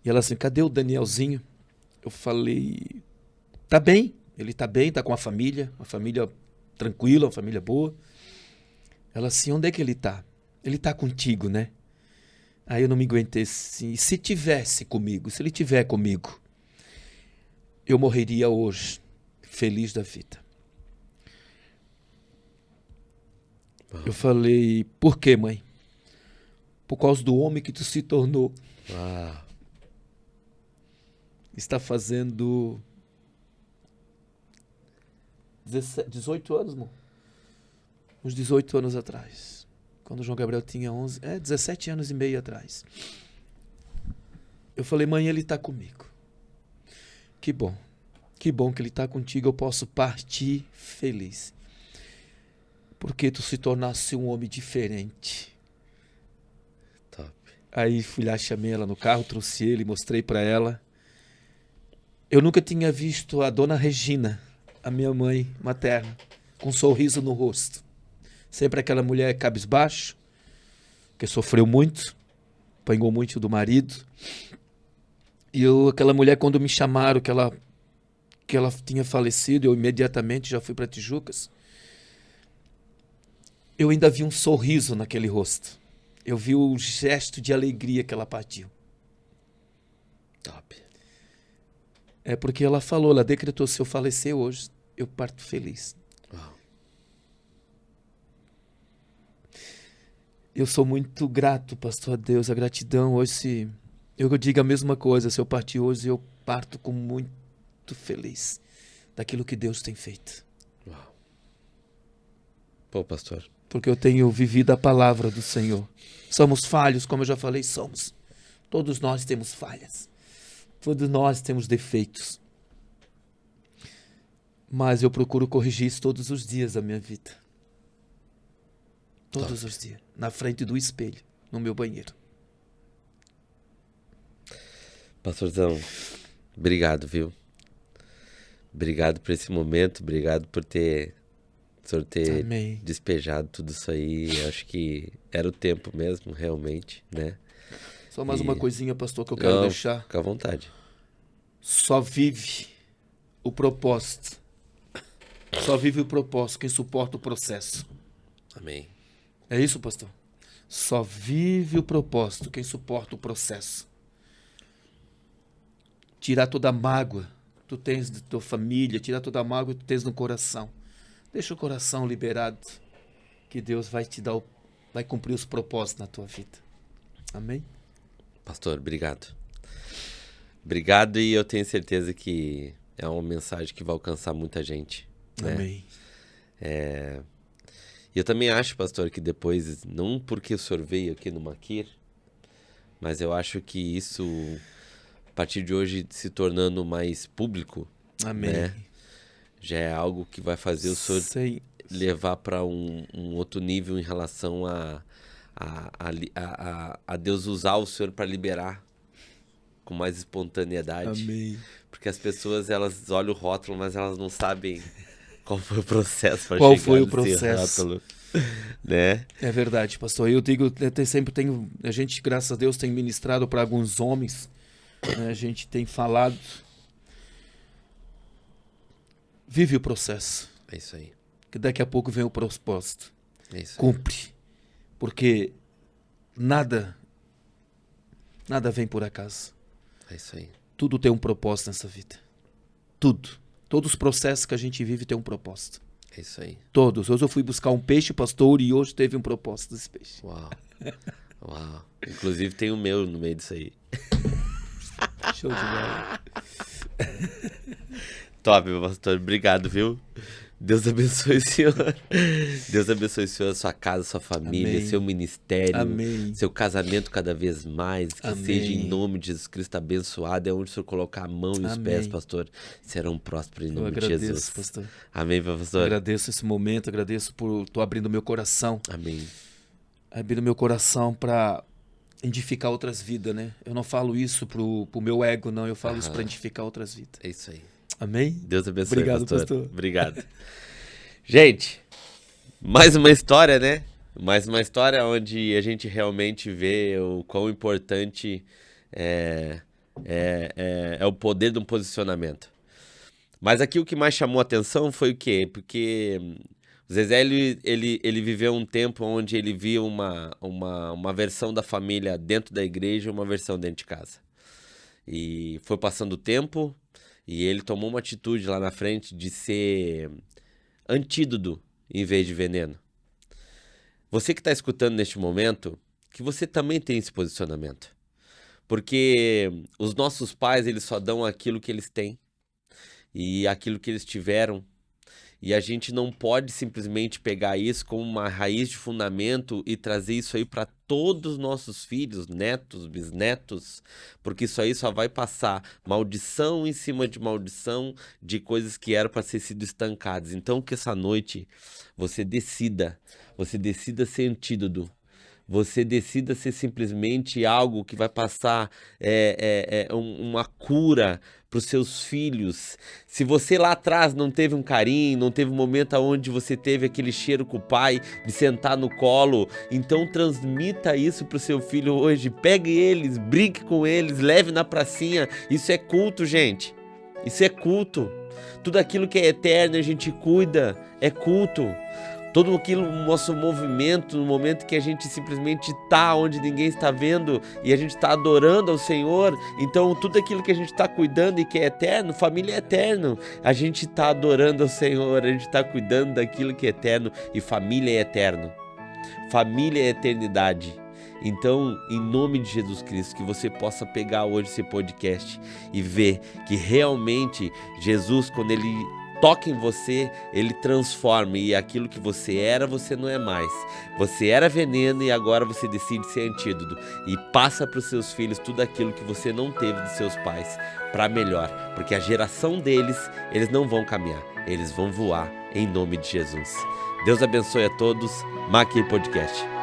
E ela assim, cadê o Danielzinho? Eu falei, tá bem, ele tá bem, tá com a família tranquila, uma família boa. Ela assim, onde é que ele tá? Ele tá contigo, né? Aí eu não me aguentei assim, e se tivesse comigo, se ele tiver comigo, eu morreria hoje, feliz da vida. Eu falei, por quê, mãe? Por causa do homem que tu se tornou. Está fazendo 18 anos, amor. Uns 18 anos atrás. Quando o João Gabriel tinha 17 anos e meio atrás. Eu falei, mãe, ele está comigo. Que bom que ele está contigo, eu posso partir feliz. Porque tu se tornasse um homem diferente. Top. Aí fui lá, chamei ela no carro, trouxe ele, mostrei para ela. Eu nunca tinha visto a dona Regina, a minha mãe materna, com um sorriso no rosto. Sempre aquela mulher cabisbaixo, que sofreu muito, apanhou muito do marido. E aquela mulher, quando me chamaram, que que ela tinha falecido, eu imediatamente já fui para Tijucas. Eu ainda vi um sorriso naquele rosto. Eu vi o gesto de alegria que ela partiu. Top. É porque ela falou, ela decretou, se eu falecer hoje, eu parto feliz. Uau. Eu sou muito grato, pastor, a Deus, a gratidão. Hoje, se eu digo a mesma coisa, se eu partir hoje, eu parto com muito feliz daquilo que Deus tem feito. Uau. Pô, pastor. Porque eu tenho vivido a palavra do Senhor. Somos falhos, como eu já falei, somos. Todos nós temos falhas. Todos nós temos defeitos. Mas eu procuro corrigir isso todos os dias da minha vida. Todos os dias. Na frente do espelho, no meu banheiro. Pastorzão, obrigado, viu? Obrigado por esse momento, obrigado por o senhor ter Amém. despejado tudo isso aí. Eu acho que era o tempo mesmo, realmente, né? Só mais uma coisinha, pastor, que eu Não, quero deixar. Fica à vontade. Só vive o propósito. Só vive o propósito quem suporta o processo. Amém. É isso, pastor? Só vive o propósito quem suporta o processo. Tirar toda a mágoa que tu tens de tua família, tirar toda a mágoa que tu tens no coração. Deixa o coração liberado, que Deus vai te dar, vai cumprir os propósitos na tua vida. Amém? Pastor, obrigado. Obrigado, e eu tenho certeza que é uma mensagem que vai alcançar muita gente, né? Amém. E eu também acho, pastor, que depois, não porque o senhor veio aqui no Maquir, mas eu acho que isso, a partir de hoje, se tornando mais público, Amém. né, já é algo que vai fazer o senhor Sem... levar para um outro nível em relação a Deus usar o senhor para liberar com mais espontaneidade. Amém. Porque as pessoas, elas olham o rótulo, mas elas não sabem qual foi o processo para Qual chegar foi o nesse processo? rótulo, né? É verdade, pastor. Eu digo, sempre tenho, a gente, graças a Deus, tem ministrado para alguns homens, né? A gente tem falado. Vive o processo, É isso aí. que daqui a pouco vem o propósito. É isso aí. Cumpre, porque nada vem por acaso. É isso aí. Tudo tem um propósito nessa vida. Tudo. Todos os processos que a gente vive tem um propósito. É isso aí. Todos. Hoje eu fui buscar um peixe, pastor, e hoje teve um propósito desse peixe. Uau. Uau. Inclusive tem o meu no meio disso aí. Show de bola. Top, meu pastor. Obrigado, viu? Deus abençoe o senhor. Deus abençoe o senhor, sua casa, sua família, Amém. seu ministério, Amém. seu casamento cada vez mais. Que Amém. seja em nome de Jesus Cristo abençoado. É onde o senhor colocar a mão e os Amém. pés, pastor, serão prósperos em Eu nome de agradeço, Jesus. pastor. Amém, Eu pastor? agradeço esse momento, agradeço por tu abrindo meu coração. Amém. Abrindo meu coração para edificar outras vidas, né? Eu não falo isso pro meu ego, não. Eu falo isso para edificar outras vidas. É isso aí. Amém? Deus abençoe, Obrigado, pastor. Obrigado. Gente, mais uma história, né? Mais uma história onde a gente realmente vê o quão importante é o poder de um posicionamento. Mas aqui o que mais chamou a atenção foi o quê? Porque o Zezé, ele viveu um tempo onde ele via uma versão da família dentro da igreja e uma versão dentro de casa. E foi passando o tempo e ele tomou uma atitude lá na frente de ser antídoto em vez de veneno. Você que está escutando neste momento, que você também tem esse posicionamento. Porque os nossos pais, eles só dão aquilo que eles têm e aquilo que eles tiveram. E a gente não pode simplesmente pegar isso como uma raiz de fundamento e trazer isso aí para todos os nossos filhos, netos, bisnetos, porque isso aí só vai passar maldição em cima de maldição de coisas que eram para ser sido estancadas. Então que essa noite você decida ser antídoto. Você decida ser simplesmente algo que vai passar uma cura para os seus filhos. Se você lá atrás não teve um carinho, não teve um momento onde você teve aquele cheiro com o pai, de sentar no colo, então transmita isso para o seu filho hoje. Pegue eles, brinque com eles, leve na pracinha. Isso é culto, gente. Isso é culto. Tudo aquilo que é eterno a gente cuida, é culto. Todo aquilo, nosso movimento, no momento que a gente simplesmente está onde ninguém está vendo e a gente está adorando ao Senhor, então tudo aquilo que a gente está cuidando e que é eterno, família é eterno. A gente está adorando ao Senhor, a gente está cuidando daquilo que é eterno e família é eterno. Família é eternidade. Então, em nome de Jesus Cristo, que você possa pegar hoje esse podcast e ver que realmente Jesus, quando Ele toca em você, Ele transforma, e aquilo que você era, você não é mais. Você era veneno e agora você decide ser antídoto e passa para os seus filhos tudo aquilo que você não teve dos seus pais para melhor, porque a geração deles, eles não vão caminhar, eles vão voar em nome de Jesus. Deus abençoe a todos. Maqui Podcast.